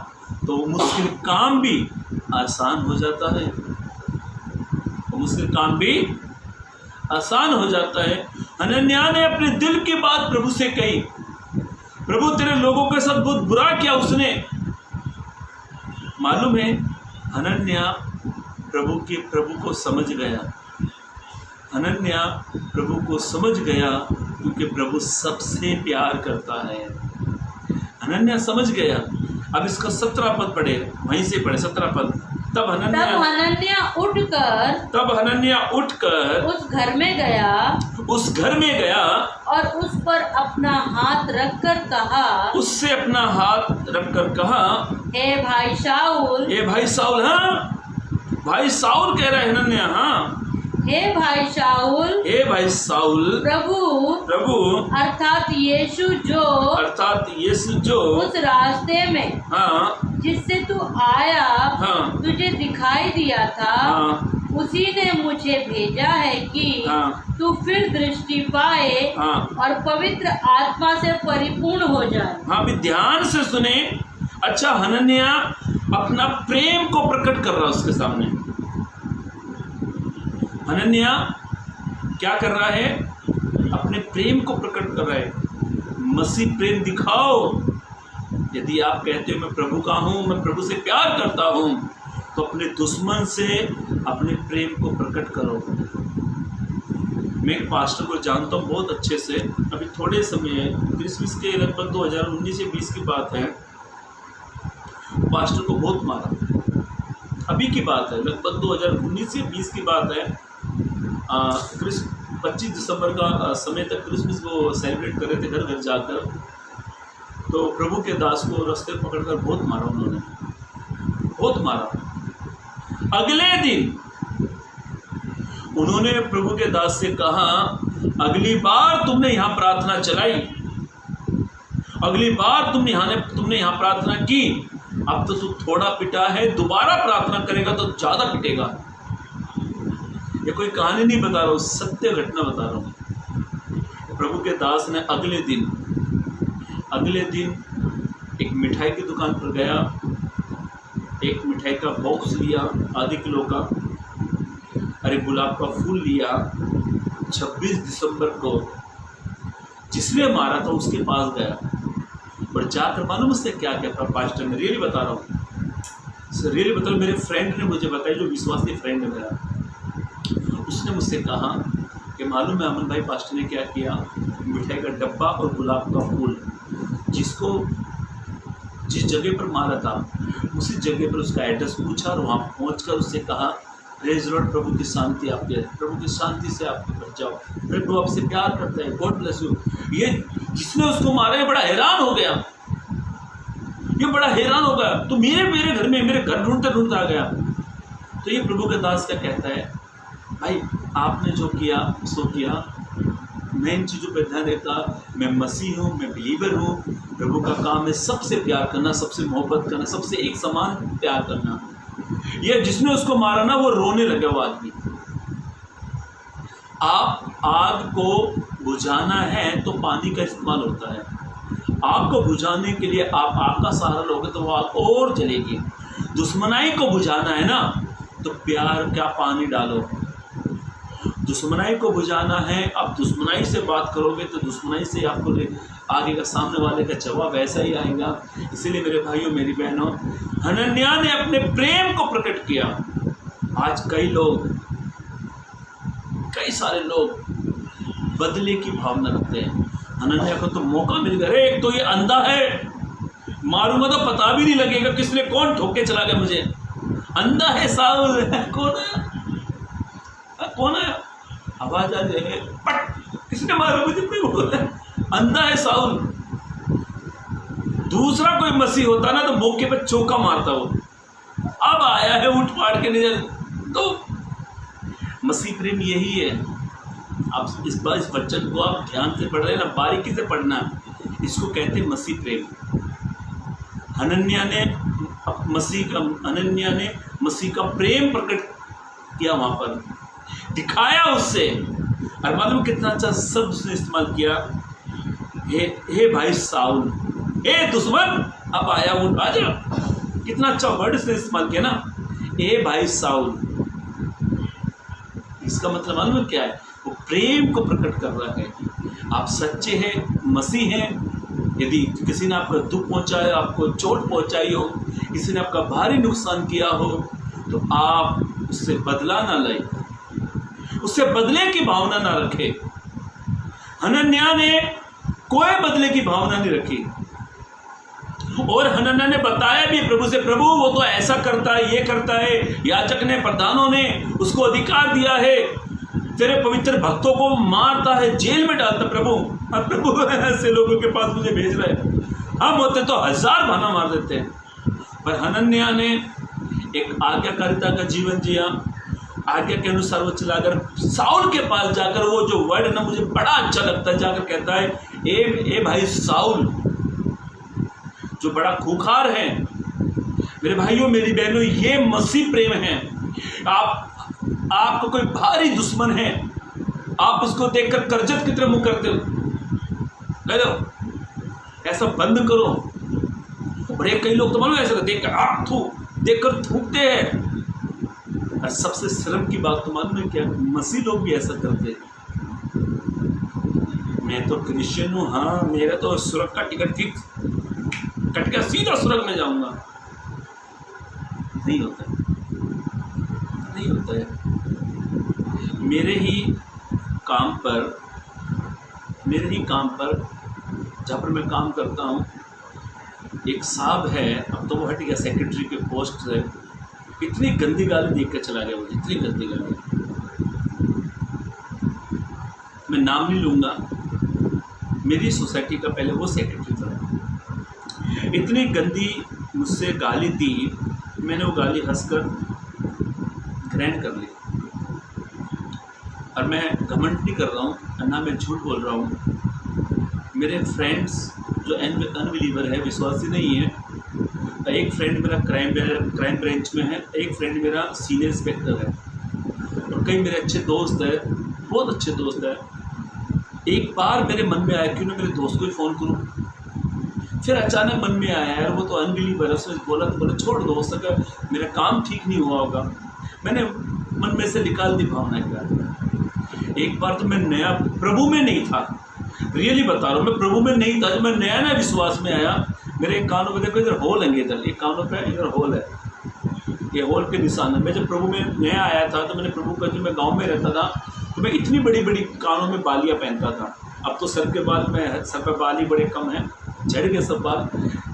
तो मुश्किल काम भी आसान हो जाता है, मुश्किल काम भी आसान हो जाता है। हनन्याह ने अपने दिल की बात प्रभु से कही। प्रभु तेरे लोगों के साथ बहुत बुरा किया उसने। मालूम है हनन्याह प्रभु को समझ गया। हनन्याह प्रभु को समझ गया क्योंकि प्रभु सबसे प्यार करता है। हनन्याह समझ गया। अब इसका 17 पद पढ़े, वहीं से पढ़े 17 पद। तब हनन्याह उठकर उस घर में गया और उस पर अपना हाथ रखकर कहा, हे भाई शाऊल। हाँ, भाई शाऊल कह रहा है हनन्याह। हाँ, हे भाई शाऊल, प्रभु अर्थात यीशु जो उस रास्ते में, हाँ, जिससे तू आया, हाँ, तुझे दिखाई दिया था, हाँ, उसी ने मुझे भेजा है कि, हाँ, तू फिर दृष्टि पाए, हाँ, और पवित्र आत्मा से परिपूर्ण हो जाए। हाँ, भी ध्यान से सुने। अच्छा, हनन्याह अपना प्रेम को प्रकट कर रहा है उसके सामने। हनन्याह क्या कर रहा है? अपने प्रेम को प्रकट कर रहा है। मसीह प्रेम दिखाओ। यदि आप कहते हो मैं प्रभु का हूँ, मैं प्रभु से प्यार करता हूँ, तो अपने दुश्मन से अपने प्रेम को प्रकट करो। मैं एक पास्टर को जानता हूँ बहुत अच्छे से। अभी थोड़े समय क्रिसमस के लगभग 2019 या 20 की बात है, पास्टर को बहुत मारा। अभी की बात है, लगभग 2019 से 20 की बात है। 25 दिसंबर का समय तक क्रिसमस वो सेलिब्रेट कर रहे थे घर घर जाकर। तो प्रभु के दास को रास्ते पकड़कर बहुत मारा उन्होंने, बहुत मारा। अगले दिन उन्होंने प्रभु के दास से कहा, अगली बार तुमने यहाँ प्रार्थना चलाई, अगली बार तुमने यहाँ प्रार्थना की, अब तो तू थोड़ा पिटा है, दोबारा प्रार्थना करेगा तो ज्यादा पिटेगा। ये कोई कहानी नहीं बता रहा हूँ, सत्य घटना बता रहा हूँ। प्रभु के दास ने अगले दिन एक मिठाई की दुकान पर गया, एक मिठाई का बॉक्स लिया आधे किलो का, अरे गुलाब का फूल लिया। 26 दिसंबर को जिसने मारा था उसके पास गया और जाकर मालूम उससे क्या क्या पास्टर ने, रियली बता रहा हूँ, रियली बता रहा हूँ, मेरे फ्रेंड ने मुझे बताया, जो विश्वासी फ्रेंड है मेरा, उसने मुझसे कहा कि मालूम है अमन भाई पास्टर ने क्या किया, मिठाई का डब्बा और गुलाब का फूल जिस जगह पर मारा था उसी जगह पर उसका एड्रेस पूछा और वहाँ पहुँचकर उससे कहा, प्रेज लॉर्ड, प्रभु की शांति आपके, प्रभु की शांति से आप बच जाओ, प्रभु आपसे प्यार करते हैं, गॉड ब्लेस यू। ये जिसने उसको मारा है बड़ा हैरान हो गया, ये बड़ा हैरान हो गया। तो मेरे घर में, मेरे घर ढूंढते आ गया। तो ये प्रभु के दास क्या कहता है, भाई आपने जो किया सो किया, मैं इन चीज़ों पर ध्यान देता, मैं मसीह हूँ, मैं बिलीवर हूँ, प्रभु का काम है सबसे प्यार करना, सबसे मोहब्बत करना, सबसे एक समान प्यार करना। ये जिसने उसको मारा ना वो रोने लगा वो आदमी। आप आग को बुझाना है तो पानी का इस्तेमाल होता है। आग को बुझाने के लिए आप आग का सहारा लोगे तो वो आग और जलेगी। दुश्मनाई को बुझाना है ना, तो प्यार क्या पानी डालो। दुश्मनाई को बुझाना है, आप दुश्मनाई से बात करोगे तो दुश्मनाई से आपको आगे का सामने वाले का जवाब ऐसा ही आएगा। इसीलिए मेरे भाइयों मेरी बहनों, हनन्याह ने अपने प्रेम को प्रकट किया। आज कई सारे लोग बदले की भावना रखते हैं। हनन्याह को तो मौका मिल गया, एक तो ये अंधा है, मारूंगा तो पता भी नहीं लगेगा किसने कौन ठोके चला गया मुझे। अंधा है साउल, कौन है आवाज आ जाए, पट किसने मारा मुझे, कोई बोला अंधा है साउल। दूसरा कोई मसीह होता ना तो मौके पर चौका मारता वो, अब आया है उठ पाड़ के नजर। तो मसीह प्रेम यही है। आप इस वचन को आप ध्यान से पढ़ रहे हैं ना, बारीकी से पढ़ना, इसको कहते हैं मसीह प्रेम। हनन्याह ने मसीह का प्रेम प्रकट किया, वहां पर दिखाया उससे। और मालूम कितना अच्छा शब्द उसने इस्तेमाल किया, हे भाई साउल, हे दुश्मन, अब आया उठ आ जा। कितना अच्छा वर्ड उसने इस्तेमाल किया ना, हे भाई साउल। इसका मतलब मालूम क्या है, वो प्रेम को प्रकट कर रहा है। आप सच्चे हैं, मसीह हैं। यदि किसी ने आपका दुख पहुंचाया, आपको चोट पहुंचाई हो, किसी ने आपका भारी नुकसान किया हो, तो आप उससे बदला ना लें, उससे बदले की भावना ना रखें। हनन्याह ने कोई बदले की भावना नहीं रखी। और हनन्याह ने बताया भी प्रभु से, प्रभु वो तो ऐसा करता है, ये करता है, याजक ने, प्रधानों ने उसको अधिकार दिया है, तेरे पवित्र भक्तों को मारता है, जेल में डालता। प्रभु अब प्रभु ऐसे लोगों के पास मुझे भेज रहा है, हम होते तो 1000 बहाना मार देते हैं। पर हनन्याह ने एक आज्ञाकारिता का जीवन जिया, आज्ञा के अनुसार वो चलाकर साउल के पास जाकर, वो जो वर्ड ना मुझे बड़ा अच्छा लगता है, जाकर कहता है, ए भाई साउल, जो बड़ा खूंखार है। मेरे भाइयों मेरी बहनों, ये मसीह प्रेम है। आपको कोई भारी दुश्मन है, आप उसको देखकर करजत की तरह मुंह करते हो, ऐसा बंद करो। बड़े कई लोग तो मालूम ऐसा देखकर थूकते हैं। और सबसे शर्म की बात तो मालूम है क्या, मसीह लोग भी ऐसा करते हैं। मैं तो क्रिश्चियन हूँ, हाँ मेरा तो स्वर्ग का टिकट फिक्स, कट गया, सीधा स्वर्ग में जाऊंगा। नहीं होता है। मेरे ही काम पर जहाँ पर मैं काम करता हूँ, एक साहब है, अब तो वो हट गया, सेक्रेटरी के पोस्ट से। इतनी गंदी गाली देख कर चला गया मुझे, इतनी गंदी गाली, मैं नाम नहीं लूँगा। मेरी सोसाइटी का पहले वो सेक्रेटरी था, इतनी गंदी मुझसे गाली दी, मैंने वो गाली हंसकर ग्रहण कर ली। और मैं घमंड नहीं कर रहा हूँ, ना मैं झूठ बोल रहा हूँ। मेरे फ्रेंड्स जो अनबिलीवर है, विश्वासी नहीं है, एक फ्रेंड मेरा क्राइम ब्रांच में है, एक फ्रेंड मेरा सीनियर इंस्पेक्टर है, और कई मेरे अच्छे दोस्त हैं, बहुत अच्छे दोस्त हैं। एक बार मेरे मन में आया क्यों ना मेरे दोस्त को ही फ़ोन करूँ। फिर अचानक मन में आया यार वो तो अनबिलीवर है, उसने बोला छोड़ दो, हो सका मेरा काम ठीक नहीं हुआ होगा। मैंने मन में से निकाल दी भावना की। एक बार तो मैं नया प्रभु में नहीं था, रियली बता रहा हूँ, मैं प्रभु में नहीं था। जब मैं नया विश्वास में आया, मेरे कानों में देखो इधर होल है, इधर ये कानों पे इधर होल है, ये होल के निशान है। मैं जब प्रभु में नया आया था तो मैंने प्रभु का, जब मैं गांव में रहता था तो मैं इतनी बड़ी बड़ी कानों में बालियाँ पहनता था। अब तो सर के बाल में, सर पे बाल ही बड़े कम हैं, झड़ गए सब बाल।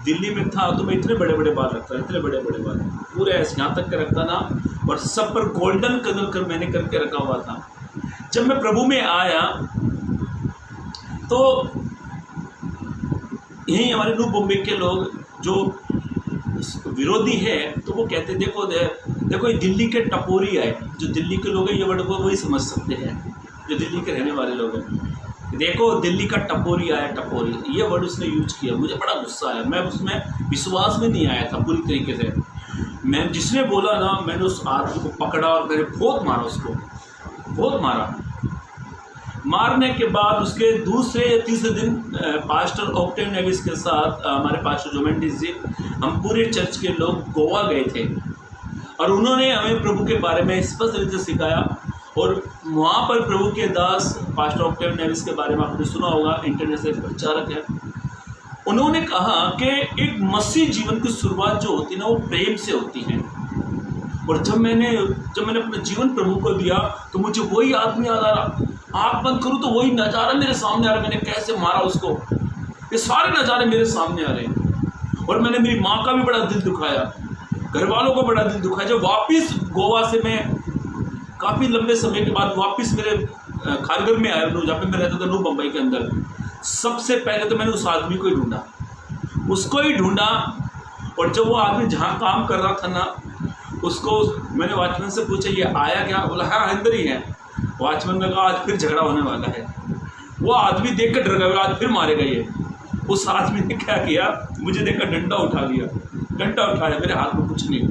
दिल्ली में था तो मैं इतने बड़े बड़े बाल रखता था, इतने बड़े बड़े बाल पूरे ऐसे यहाँ तक के रखता था, और सब पर गोल्डन कलर कर मैंने करके रखा हुआ था। जब मैं प्रभु में आया तो यहीं हमारे न्यू बॉम्बे के लोग जो विरोधी है, तो वो कहते देखो ये दिल्ली के टपोरी है। जो दिल्ली के लोग हैं ये वर्ड को वही समझ सकते हैं, जो दिल्ली के रहने वाले लोग हैं। देखो दिल्ली का टपोरी आया, टपोरी, ये वर्ड उसने यूज किया। मुझे बड़ा गुस्सा आया, मैं उसमें विश्वास में नहीं आया था पूरी तरीके से। मैं जिसने बोला ना, मैंने उस आदमी को पकड़ा और मैंने बहुत मारा, उसको बहुत मारा। मारने के बाद उसके दूसरे या तीसरे दिन पास्टर ऑक्टेव नेविस के साथ हमारे पास्टर जोमेंटिस जी, हम पूरे चर्च के लोग गोवा गए थे और उन्होंने हमें प्रभु के बारे में स्पष्ट रीति से सिखाया। और वहाँ पर प्रभु के दास पास्टर ऑक्टेव नेविस के बारे में आपने सुना होगा, इंटरनेट से प्रचारक है। उन्होंने कहा कि एक मसीह जीवन की शुरुआत जो होती है ना, वो प्रेम से होती है। और जब मैंने अपना जीवन प्रभु को दिया तो मुझे वही आदमी याद आ रहा, आँख बंद करूँ तो वही नज़ारा मेरे सामने आ रहा, मैंने कैसे मारा उसको, ये सारे नज़ारे मेरे सामने आ रहे हैं। और मैंने मेरी माँ का भी बड़ा दिल दुखाया, घर वालों को बड़ा दिल दुखाया। जब वापस गोवा से मैं काफ़ी लंबे समय के बाद वापस मेरे खारगर में आया, जहाँ पे मैं रहता था, न्यू मुंबई के अंदर, सबसे पहले तो मैंने उस आदमी को ही ढूंढा, उसको ही ढूंढा। और जब वो आदमी जहाँ काम कर रहा था ना, उसको मैंने वॉचमैन से पूछा ये आया क्या, बोला हाँ अंदर ही है। वॉचमैन ने कहा आज फिर झगड़ा होने वाला है। वो आदमी देख कर डर गया, आज फिर मारेगा ये। उस आदमी ने क्या किया, मुझे देखकर डंडा उठा लिया, डंडा उठाया, मेरे हाथ में कुछ नहीं।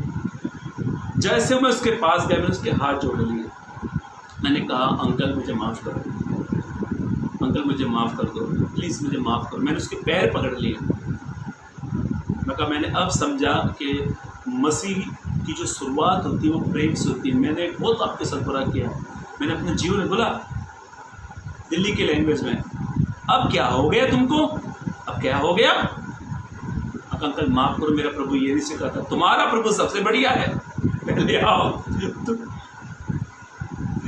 जैसे मैं उसके पास गया, मैंने उसके हाथ जोड़ लिए, मैंने कहा अंकल मुझे माफ़ कर दो, अंकल मुझे माफ़ कर दो, प्लीज़ मुझे माफ़ करो। मैंने उसके पैर पकड़ लिए। मैं कहा मैंने अब समझा कि मसीह की जो शुरुआत होती है वो प्रेम से होती है। मैंने बहुत आपके साथ बुरा किया, मैंने अपने जीवन में बोला दिल्ली के लैंग्वेज में, अब क्या हो गया तुमको, अब क्या हो गया। अंकल माफ़ करो, मेरा प्रभु ये नहीं सिखाता, तुम्हारा प्रभु सबसे बढ़िया है, पहले आओ,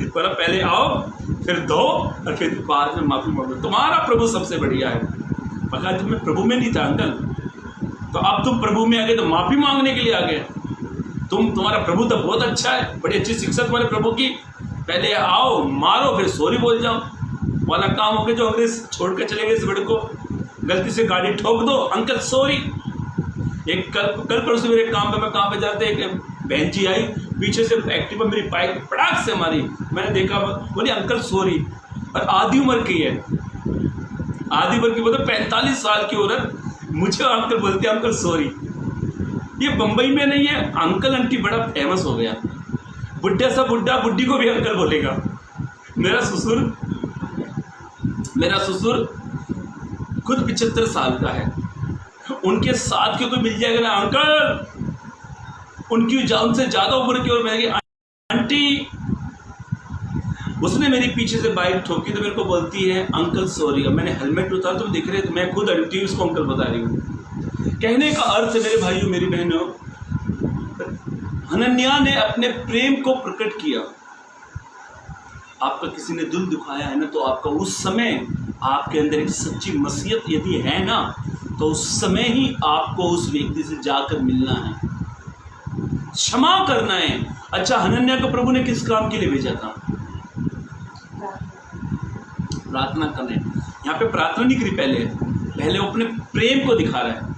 बोला पहले आओ फिर दो और फिर बाद में माफ़ी मांगो, तुम्हारा प्रभु सबसे बढ़िया है। मगर जब मैं प्रभु में नहीं था अंकल, तो अब तुम प्रभु में आ गए तो माफ़ी मांगने के लिए आ गए। तुम्हारा प्रभु तो बहुत अच्छा है, बड़ी अच्छी शिक्षा तुम्हारे प्रभु की, पहले आओ मारो फिर सॉरी बोल जाओ वाला काम हो गया। जो अंग्रेज छोड़ कर चले गए इस बड़े को, गलती से गाड़ी ठोक दो अंकल सॉरी। एक कल परसों मेरे काम पे, मैं काम पे जाते एक बहन जी आई, पीछे से एक्टिवा मेरी बाइक पटाख से मारी, मैंने देखा, बोली अंकल सॉरी। और आधी उम्र की है, आधी उम्र की मतलब 45 साल की औरत मुझे अंकल बोलती है अंकल सॉरी। ये बम्बई में नहीं है, अंकल आंटी बड़ा फेमस हो गया, बुढ़ा सा बुढ़ा बुढ़ी को भी अंकल बोलेगा। मेरा ससुर खुद 75 साल का है, उनके साथ के कोई मिल जाएगा ना अंकल, उनसे ज़्यादा उम्र की और मैं आंटी। उसने मेरी पीछे से बाइक ठोकी तो मेरे को बोलती है अंकल सॉरी। अब मैंने हेलमेट उतारा तो दिख रहे, तो मैं खुद आंटी उसको अंकल बता रही हूँ। कहने का अर्थ है मेरे भाइयों मेरी बहनों, हनन्याह ने अपने प्रेम को प्रकट किया। आपका किसी ने दिल दुखाया है ना, तो आपका उस समय आपके अंदर एक सच्ची मसीहत यदि है ना, तो उस समय ही आपको उस व्यक्ति से जाकर मिलना है, क्षमा करना है। अच्छा, हनन्याह को प्रभु ने किस काम के लिए भेजा था? प्रार्थना करने। यहाँ पे प्रार्थना नहीं करी, पहले वो अपने प्रेम को दिखा रहा है।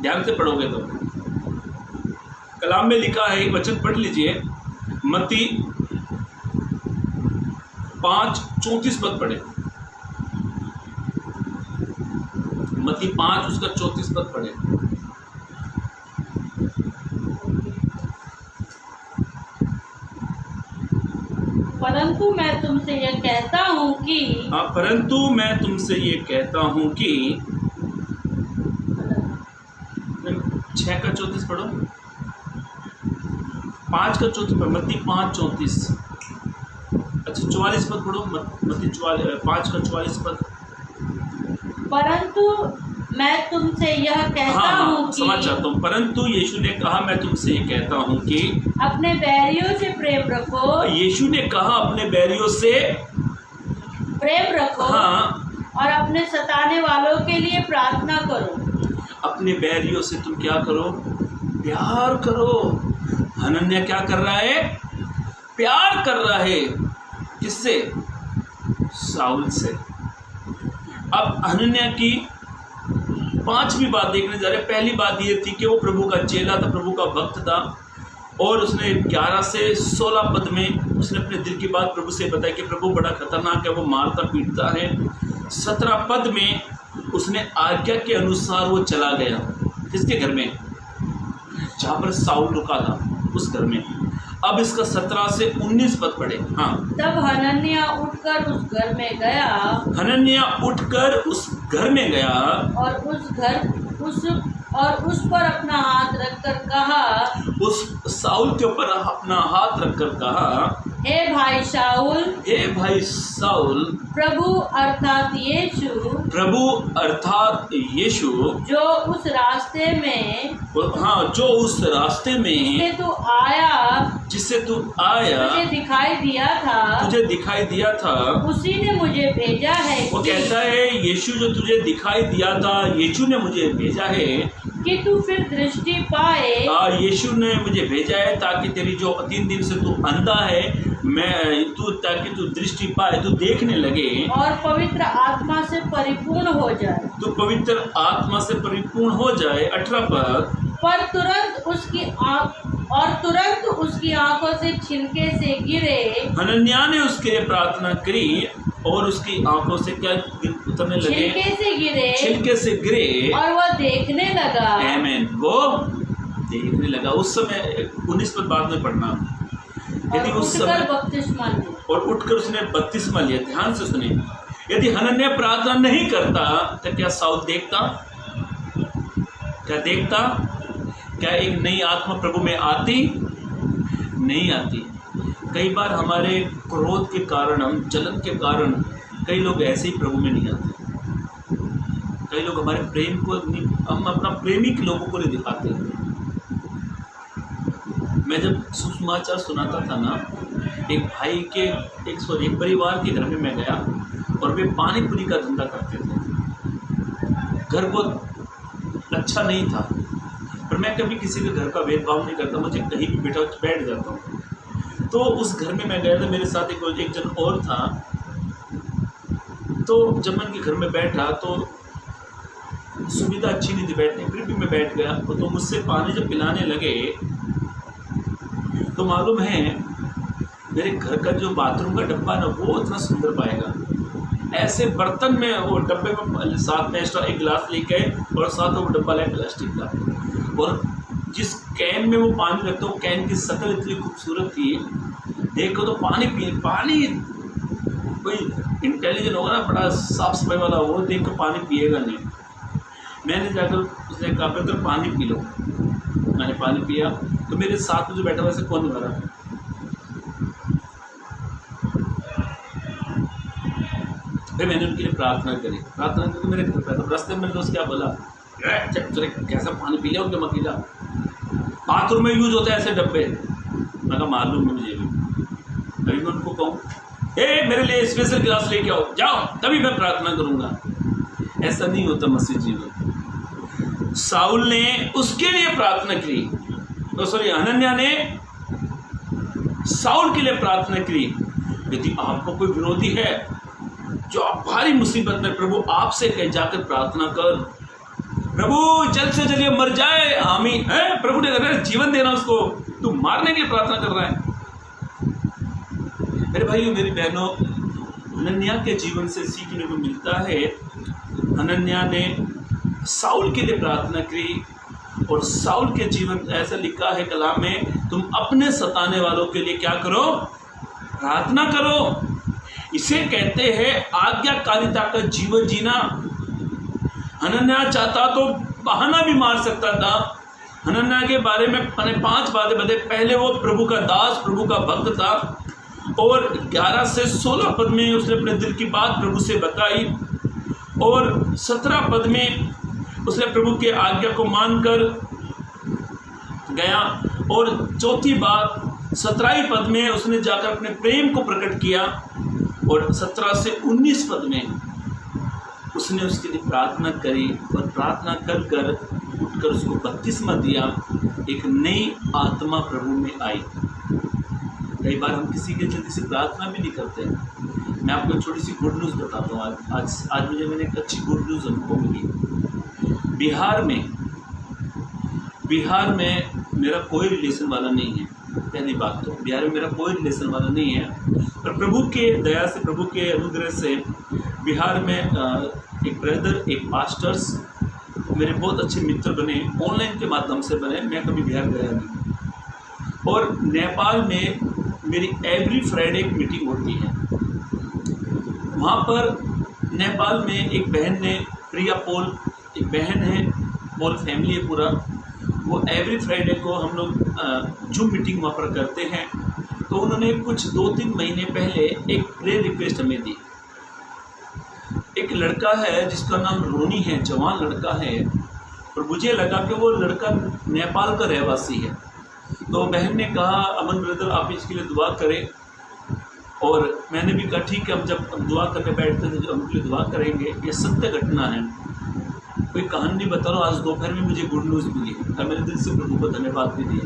ध्यान से पढ़ोगे तो कलाम में लिखा है, एक वचन पढ़ लीजिए, मत्ती 5:34 पद पढ़े, मत्ती 5 उसका 34 पद पढ़े। परंतु मैं तुमसे ये कहता हूँ कि, परंतु मैं तुमसे ये कहता हूँ कि 6 का 34 पढ़ो, 5 का 34 पढ़ो, मत्ती 5:34। अच्छा 44 पद पढ़ो, मत्ती 5 का 44 पद। परंतु मैं तुमसे यह कहता हूँ कि, समझ चाहता हूँ, परंतु यीशु ने कहा मैं तुमसे ये कहता हूँ कि अपने बैरियों से प्रेम रखो। यीशु ने कहा अपने बैरियों से प्रेम रखो, हाँ, और अपने सताने वालों के लिए प्रार्थना करो। अपने बैरियों से तुम क्या करो? प्यार करो। हनन्याह क्या कर रहा है? प्यार कर रहा है। किससे? शाऊल से। अब हनन्याह की 5वीं बात देखने जा रहे। पहली बात ये थी कि वो प्रभु का चेला था, प्रभु का भक्त था, और उसने 11 से 16 पद में उसने अपने दिल की बात प्रभु से बताई कि प्रभु बड़ा खतरनाक है, वो मारता पीटता है। 17 पद में उसने आज्ञा के अनुसार वो चला गया। किसके घर में? जहाँ पर शाऊल रुका था, उस घर में। अब इसका 17 से 19 पद पढ़े। हाँ, तब हनन्याह उठकर उस घर में गया हनन्याह उठकर उस घर में गया और उस पर अपना हाथ रखकर कहा, उस साउल के ऊपर अपना हाथ रखकर कहा, हे भाई शाऊल, हे भाई साउल, प्रभु अर्थात यीशु जो उस रास्ते में, हाँ, जो उस रास्ते में जिससे तू आया तुझे दिखाई दिया था उसी ने मुझे भेजा है। वो कहता है यीशु जो तुझे दिखाई दिया था, यीशु ने मुझे भेजा है कि तू फिर दृष्टि पाए। यीशु ने मुझे भेजा है ताकि तेरी जो 3 दिन से तू अंधा है, ताकि तू दृष्टि पाए, तू देखने लगे और पवित्र आत्मा से परिपूर्ण हो जाए। तू पवित्र आत्मा से परिपूर्ण हो जाए। 18 पद, पर तुरंत उसकी आंखों से छिलके से गिरे। हनन्याह ने उसके लिए प्रार्थना करी और उसकी आंखों से क्या उतरने लगे? छिलके से गिरे और वह देखने लगा। आमीन, वो देखने लगा। उस समय 19 पद बाद में पढ़ना। यदि उस समय और उठकर उसने बपतिस्मा लिया। ध्यान से सुने, यदि हनन्याह प्रार्थना नहीं करता तो क्या साउल देखता? क्या देखता? क्या एक नई आत्मा प्रभु में आती? नहीं आती। कई बार हमारे क्रोध के कारण, हम जलन के कारण, कई लोग ऐसे ही प्रभु में नहीं आते। कई लोग हमारे प्रेम को हम अपना प्रेमी के लोगों को नहीं दिखाते। मैं जब सुसमाचार सुनाता था ना, एक भाई के एक परिवार के घर में मैं गया और वे पानी पूरी का धंधा करते थे। घर बहुत अच्छा नहीं था, पर मैं कभी किसी के घर का भेदभाव नहीं करता, मुझे कहीं भी बैठ जाता हूँ। तो उस घर में मैं गया था, मेरे साथ एक जन और था। तो जब मैं उनके घर में बैठा तो सुविधा अच्छी नहीं थी बैठने, फिर भी मैं बैठ गया। तो मुझसे पानी जब पिलाने लगे तो मालूम है मेरे घर का जो बाथरूम का डब्बा ना, वो इतना सुंदर पाएगा। ऐसे बर्तन में वो डब्बे में साथ में एक्स्ट्रा एक गिलास लेके आए और साथ में वो डब्बा लाए प्लास्टिक का। और जिस कैन में वो पानी रखते, वो कैन की शक्ल इतनी खूबसूरत थी, देखो तो पानी कोई इंटेलिजेंट होगा ना, बड़ा साफ सफाई वाला, वो देख कर पानी पिएगा नहीं। मैंने जाकर उसने कहा बेहतर पानी पी लो। मैंने पानी पिया तो मेरे साथ में जो बैठा वैसे कौन भरा? फिर मैंने उनके लिए प्रार्थना करके मेरे घर पे, तो रास्ते में दोस्त क्या बोला, कैसा पानी पी लिया उनके मकीला, बाथरूम में यूज होता है ऐसे डब्बे। मैं कहा मालूम है मुझे भी। अभी मैं उनको कहूँ मेरे लिए स्पेशल गिलास लेके आओ, जाओ, तभी मैं प्रार्थना करूँगा। ऐसा नहीं होता मसीह जीवन। साउल ने उसके लिए प्रार्थना की, हनन्याह ने साउल के लिए प्रार्थना की। यदि आपको कोई विरोधी है जो आप भारी मुसीबत में, प्रभु आपसे कहे जाकर प्रार्थना कर, प्रभु जल्द से जल्द ये मर जाए, आमीन है। प्रभु ने कहा जीवन देना उसको, तू मारने के लिए प्रार्थना कर रहा है। मेरे भाइयों मेरी बहनों, हनन्याह के जीवन से सीखने को मिलता है। हनन्याह ने साउल के लिए प्रार्थना की और साउल के जीवन ऐसा लिखा है कलाम में, तुम अपने सताने वालों के लिए क्या करो? प्रार्थना करो। इसे कहते हैं आज्ञाकारिता का जीवन जीना। हनन्याह चाहता तो बहाना भी मार सकता था। हनन्याह के बारे में मैंने 5 बातें बताई। पहले वो प्रभु का दास, प्रभु का भक्त था और 11 से 16 पद में उसने अपने दिल की बात प्रभु से बताई और 17 पद में उसने प्रभु के आज्ञा को मानकर गया और चौथी बात 17 पद में उसने जाकर अपने प्रेम को प्रकट किया और 17 से 19 पद में उसने उसके लिए प्रार्थना करी और प्रार्थना कर उठकर उसको बपतिस्मा दिया। एक नई आत्मा प्रभु में आई। कई बार हम किसी के जल्दी से प्रार्थना भी नहीं करते। मैं आपको छोटी सी गुड न्यूज़ बताता हूँ। आज मैंने एक अच्छी गुड न्यूज़ हमको मिली। बिहार में मेरा कोई रिलेशन वाला नहीं है। पहली बात तो बिहार में मेरा कोई रिलेशन वाला नहीं है, पर प्रभु के दया से, प्रभु के अनुग्रह से बिहार में एक ब्रदर, एक पास्टर्स मेरे बहुत अच्छे मित्र बने, ऑनलाइन के माध्यम से बने। मैं कभी बिहार गया नहीं, और नेपाल में मेरी एवरी फ्राइडे एक मीटिंग होती है। वहाँ पर नेपाल में एक बहन ने, प्रिया पॉल एक बहन है, पॉल फैमिली है पूरा, वो एवरी फ्राइडे को हम लोग जूम मीटिंग वहाँ पर करते हैं। तो उन्होंने कुछ 2-3 महीने पहले एक प्रेयर रिक्वेस्ट हमें दी। एक लड़का है जिसका नाम रोनी है, जवान लड़का है, और मुझे लगा कि वो लड़का नेपाल का रहवासी है। तो बहन ने कहा, अमन ब्रदर आप इसके लिए दुआ करें। और मैंने भी कहा ठीक है, हम जब हम दुआ करने बैठते थे, हम उनके लिए दुआ करेंगे। ये सत्य घटना है, कोई कहानी नहीं बता रहा हूँ। आज दोपहर में मुझे गुड न्यूज़ मिली और मैंने दिल से प्रभु को धन्यवाद भी दिया।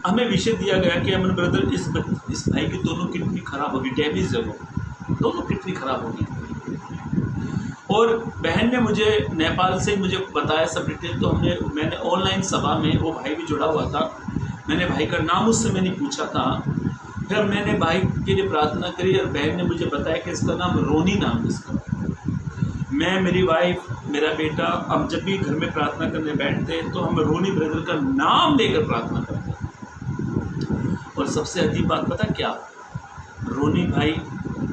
हमें विषय दिया गया कि अमन ब्रदर इस भाई की दोनों किडनी खराब होगी, डैमेज है, वो दोनों किडनी खराब होगी। और बहन ने मुझे नेपाल से मुझे बताया सब डिटेल। तो मैंने ऑनलाइन सभा में, वो भाई भी जुड़ा हुआ था, मैंने भाई का नाम उससे मैंने पूछा था। फिर मैंने भाई के लिए प्रार्थना करी और बहन ने मुझे बताया कि इसका नाम रोनी नाम है इसका। मैं, मेरी वाइफ, मेरा बेटा, हम जब भी घर में प्रार्थना करने बैठते तो हम रोनी ब्रदर का नाम लेकर प्रार्थना करते। और सबसे अजीब बात पता क्या, रोनी भाई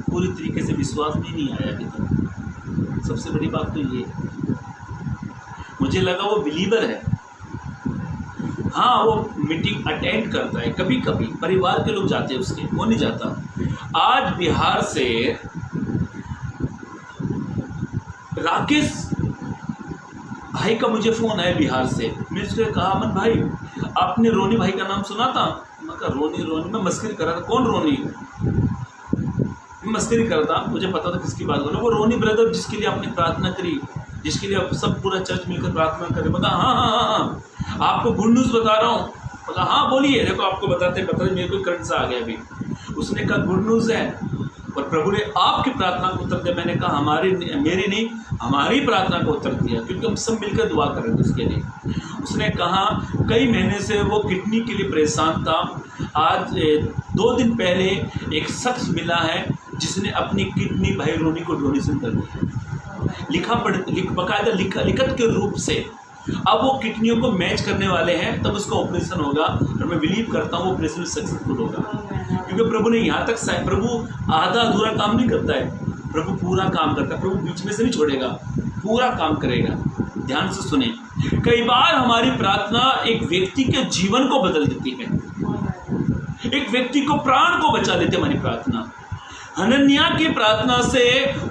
पूरी तरीके से विश्वास में नहीं आया अभी तक। सबसे बड़ी बात तो ये, मुझे लगा वो बिलीवर है। हाँ, वो मीटिंग अटेंड करता है कभी कभी, परिवार के लोग जाते हैं उसके, वो नहीं जाता। आज बिहार से राकेश भाई का मुझे फ़ोन आया बिहार से। मैंने उसको कहा, अमन भाई आपने रोनी भाई का नाम सुना था? मैं कहा रोनी मैं मस्करी कर रहा था। कौन रोनी? मस्करी कर रहा था, मुझे पता था किसकी बात हो रही है। वो रोनी ब्रदर जिसके लिए आपने प्रार्थना करी, जिसके लिए सब पूरा चर्च मिलकर प्रार्थना करे। मैं कहा हाँ, आपको गुड न्यूज़ बता रहा हूँ। बोला हाँ बोलिए, देखो आपको बताते मेरे को करंट सा आ गया अभी। उसने कहा गुड न्यूज़ है और प्रभु ने आपकी प्रार्थना को उत्तर दिया। मैंने कहा मेरी नहीं, हमारी प्रार्थना को उत्तर दिया, क्योंकि हम सब मिलकर दुआ कर रहे थे उसके लिए। उसने कहा कई महीने से वो किडनी के लिए परेशान था। आज 2 दिन पहले एक शख्स मिला है जिसने अपनी किडनी भाई रोनी को डोनेशन कर दी, बकायदा लिखत के रूप से। अब वो किडनियों को मैच करने वाले हैं, तब उसका ऑपरेशन होगा और मैं बिलीव करता हूँ ऑपरेशन सक्सेसफुल होगा, क्योंकि प्रभु ने यहाँ तक प्रभु आधा अधूरा काम नहीं करता है, प्रभु पूरा काम करता है। प्रभु बीच में से नहीं छोड़ेगा, पूरा काम करेगा। ध्यान से सुने, कई बार हमारी प्रार्थना एक व्यक्ति के जीवन को बदल देती है, एक व्यक्ति को प्राण को बचा देती है हमारी प्रार्थना। हनन्याह की प्रार्थना से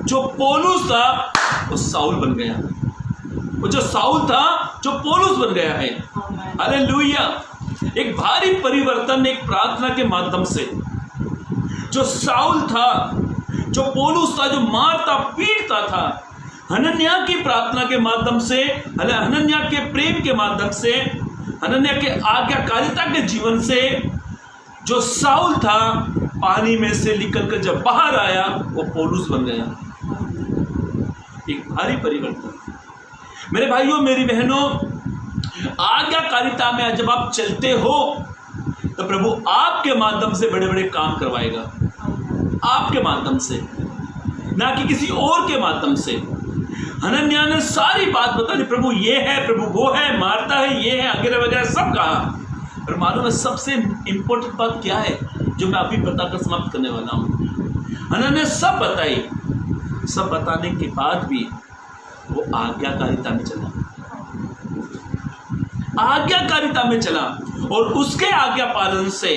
जो पौलुस था वो साउल बन गया, वो जो साउल था जो पौलुस बन गया है। हालेलुया! एक भारी परिवर्तन एक प्रार्थना के माध्यम से। जो साउल था, जो पौलुस था, जो मारता पीटता था, हनन्याह की प्रार्थना के माध्यम से, हनन्याह के प्रेम के माध्यम से, हनन्याह के आज्ञाकारिता के जीवन से, जो साउल था पानी में से निकलकर जब बाहर आया वो पौलुस बन गया। एक भारी परिवर्तन। मेरे भाइयों, मेरी बहनों, आज्ञाकारिता में जब आप चलते हो तो प्रभु आपके माध्यम से बड़े बड़े काम करवाएगा, आपके माध्यम से, ना कि किसी और के माध्यम से। हनन्याह ने सारी बात बता दी, प्रभु ये है, प्रभु वो है, मारता है, ये है, वगैरह वगैरह सब कहा। और मालूम है सबसे इंपॉर्टेंट बात क्या है जो मैं अभी बताकर समाप्त करने वाला हूँ? हनन्याह ने सब बताई। सब बताने के बाद भी वो आज्ञाकारिता में चला, आज्ञाकारिता में चला, और उसके आज्ञा पालन से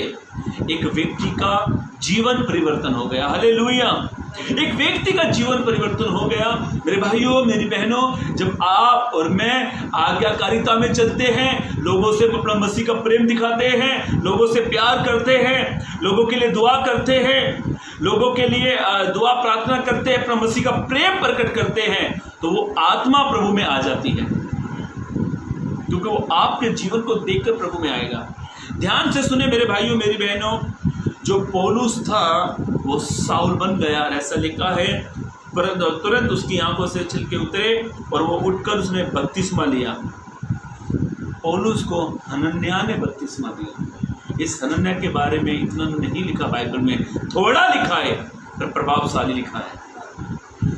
एक व्यक्ति का जीवन परिवर्तन हो गया। हालेलुया! एक व्यक्ति का जीवन परिवर्तन हो गया। मेरे भाइयों, मेरी बहनों, जब आप और मैं आज्ञाकारिता में चलते हैं, लोगों से अपना मसीह का प्रेम दिखाते हैं, लोगों से प्यार करते हैं, लोगों के लिए दुआ करते हैं, लोगों के लिए दुआ प्रार्थना करते हैं, अपना मसीह का प्रेम प्रकट करते हैं, तो वो आत्मा प्रभु में आ जाती है, क्योंकि वो आपके जीवन को देखकर प्रभु में आएगा। ध्यान से सुने मेरे भाइयों, मेरी बहनों, जो पौलुस था वो साउल बन गया। ऐसा लिखा है, तुरंत उसकी आंखों से छिलके उतरे और वो उठकर उसने बपतिस्मा लिया। पौलुस को हनन्याह ने बपतिस्मा दिया। इस हनन्याह के बारे में इतना नहीं लिखा बाइबल में, थोड़ा लिखा है पर प्रभावशाली लिखा है,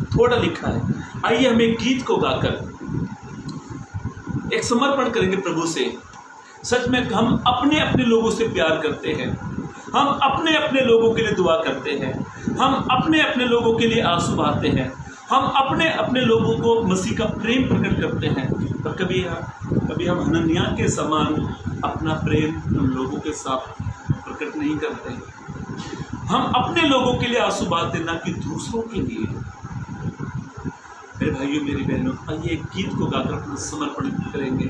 थोड़ा लिखा है। आइए हम एक गीत को गाकर एक समर्पण करेंगे प्रभु से। सच में हम अपने अपने लोगों से प्यार करते हैं, हम अपने अपने लोगों के लिए दुआ करते हैं, हम अपने अपने लोगों के लिए आंसू बहाते हैं, हम अपने अपने लोगों को मसीह का प्रेम प्रकट करते हैं। पर कभी हम हनन्याह के समान अपना प्रेम उन लोगों के साथ प्रकट नहीं करते। हम अपने लोगों के लिए आंसू बहाते, ना कि दूसरों के लिए। मेरे भाइयों मेरी बहनों, आइए एक गीत को गाकर अपना समर्पण करेंगे।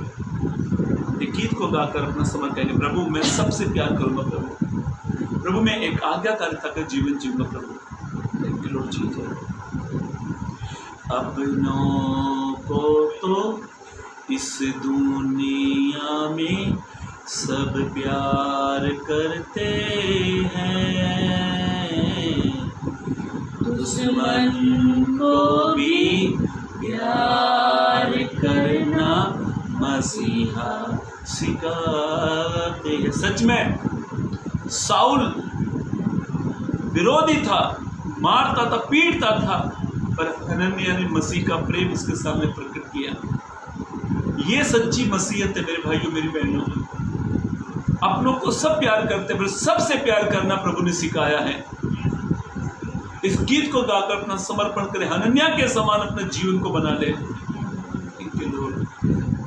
एक गीत को गाकर अपना समर्पण करेंगे। प्रभु मैं सबसे प्यार करूंगा, प्रभु मैं एक आज्ञाकारिता का जीवन जीऊंगा। प्रभु थैंक यू लॉर्ड जीसस। अपनों को तो इस दुनिया में सब प्यार करते हैं, दुश्मन को भी प्यार करना मसीहा सिखाते हैं। सच में साउल विरोधी था, मारता था, पीटता था, पर हनन्याह ने मसीह का प्रेम उसके सामने प्रकट किया। ये सच्ची मसीहत है मेरे भाइयों मेरी बहनों। अपनों को सब प्यार करते पर सबसे प्यार करना प्रभु ने सिखाया है। इस गीत को गाकर अपना समर्पण करें, हनन्याह के समान अपने जीवन को बना ले।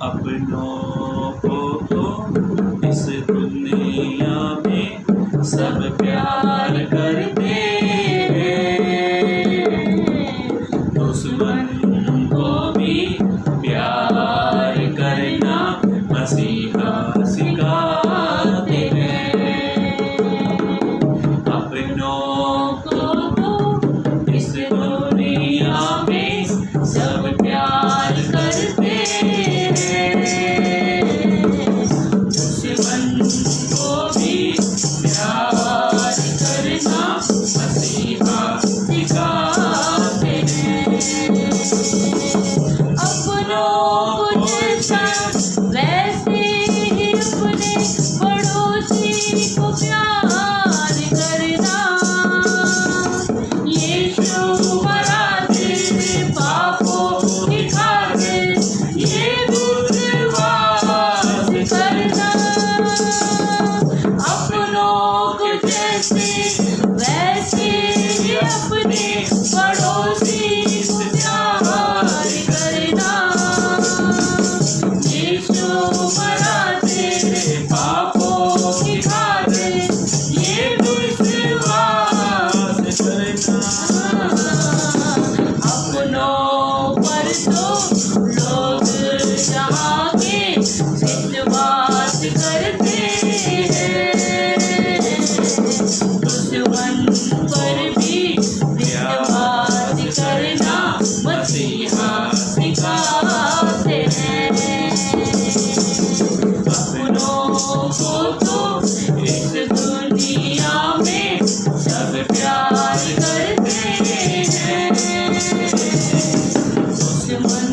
अपनों को तो इस दुनिया में सब प्यार करते हैं, दुश्मन को भी प्यार करना मसीहा सिखाते हैं। अपनों को तो इस दुनिया में सब प्यार करते हैं, दुश्मन को भी प्यार करना मसीहा सिखाते हैं। अपनों को जैसा वैसे ही अपने पड़ोसी को प्यार करना, यीशु मरा तेरे पापों की खातिर, ये बुद्धवास करना। अपनों को जैसे वैसे ही अपने पड़ोसी को प्यार करना, यीशु मरा तेरे पापों की खातिर, ये विश्वास करना। अपनों पर तो लोग जहाँ के विश्वास करते हैं, दुश्मन पर भी विश्वास करना मसीहा सिखाते हैं। अपनों को तो इस दुनिया में सब प्यार करते हैं, दुश्मन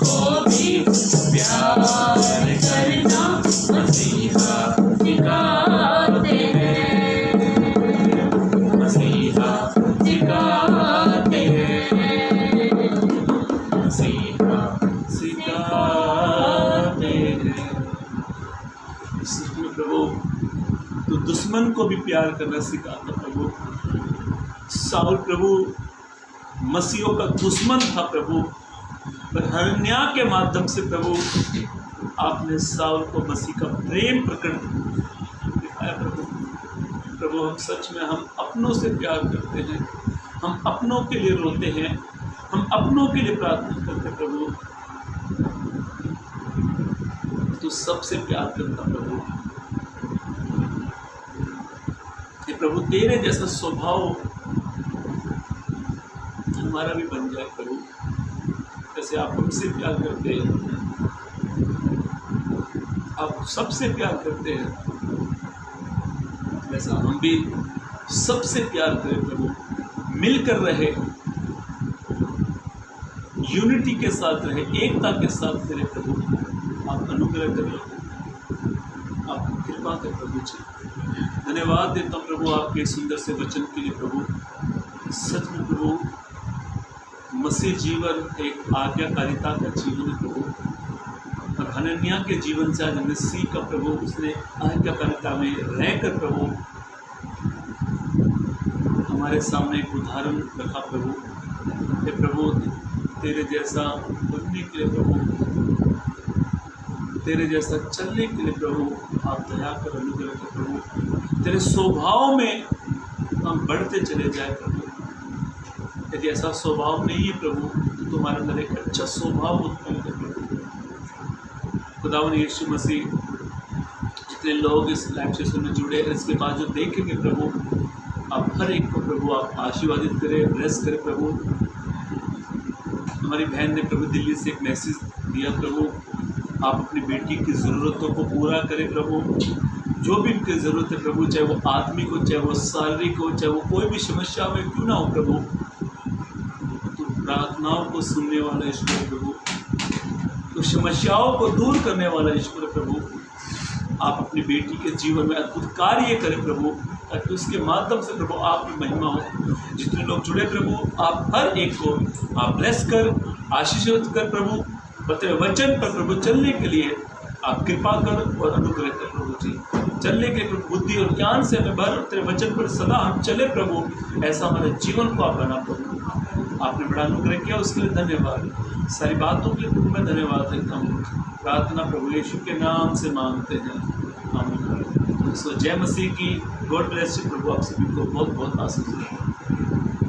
को भी प्यार करना मसीहा सिखाते हैं, मसीहा सिखाते हैं, मसीहा सिखाते हैं। इसमें प्रभु तो दुश्मन को भी प्यार करना सिखाता। प्रभु साउल प्रभु मसीहों का दुश्मन था प्रभु, पर हनन्याह के माध्यम से प्रभु आपने साउल को मसीह का प्रेम प्रकट दिखाया। प्रभु हम सच में हम अपनों से प्यार करते हैं, हम अपनों के लिए रोते हैं, हम अपनों के लिए प्रार्थना करते हैं। प्रभु तू सबसे प्यार करता प्रभु। ये प्रभु तेरे जैसा स्वभाव हमारा भी बन जाए प्रभु। जैसे आप हमसे प्यार करते हैं, आप सबसे प्यार करते हैं, वैसा हम भी सबसे प्यार करें प्रभु। मिलकर रहे, यूनिटी के साथ रहे, एकता के साथ रहे प्रभु। आप अनुग्रह करें, आप कृपा करें प्रभु जी। धन्यवाद देता हूँ प्रभु आपके सुंदर से वचन के लिए प्रभु। सच में प्रभु मसीह जीवन एक आज्ञाकारिता का जीवन है प्रभु, और हनन्याह के जीवन से आज हमने सीखा प्रभु, उसने आज्ञाकारिता में रहकर प्रभु हमारे सामने एक उदाहरण रखा प्रभु। हे प्रभु, तेरे जैसा बनने के लिए प्रभु, तेरे जैसा चलने के लिए प्रभु आप दया कर, अनुग्रह कर प्रभु। तेरे स्वभाव में हम बढ़ते चले जाए प्रभु। यदि ऐसा स्वभाव नहीं है प्रभु तो तुम्हारे अंदर एक अच्छा स्वभाव उत्पन्न कर प्रभु। खुदावन यीशु मसीह, जितने लोग इस लाइव सेशन में जुड़े हैं, इसके बाद जो देखेंगे प्रभु, आप हर एक को प्रभु आप आशीर्वादित करें, ब्लेस करें प्रभु। हमारी बहन ने प्रभु दिल्ली से एक मैसेज दिया प्रभु, आप अपनी बेटी की ज़रूरतों को पूरा करें प्रभु। जो भी उनकी ज़रूरत है प्रभु, चाहे वो आत्मिक हो, चाहे वो शारीरिक हो, चाहे वो कोई भी समस्या में क्यों ना हो प्रभु, तो प्रार्थनाओं को सुनने वाला ईश्वर प्रभु, तो समस्याओं को दूर करने वाला ईश्वर प्रभु, आप अपनी बेटी के जीवन में अद्भुत कार्य करें प्रभु, ताकि उसके माध्यम से प्रभु आपकी महिमा हो। जितने लोग जुड़े प्रभु, आप हर एक को आप ब्लेस कर, आशीषित कर प्रभु। तेरे वचन पर प्रभु चलने के लिए आप कृपा कर और अनुग्रह कर प्रभु जी। चलने के प्रभु बुद्धि और ज्ञान से हमें भर, तेरे वचन पर सदा हम चले प्रभु। ऐसा हमारे जीवन को आप बना प्रभु। आपने बड़ा अनुग्रह किया, उसके लिए धन्यवाद। सारी बातों के लिए प्रभु मैं धन्यवाद देता हूँ। प्रार्थना प्रभु यीशु के नाम से मांगते हैं, आमीन। सो जय मसीह की। गॉड ब्लेस यू प्रभु, आप सभी को बहुत बहुत आशीष दें।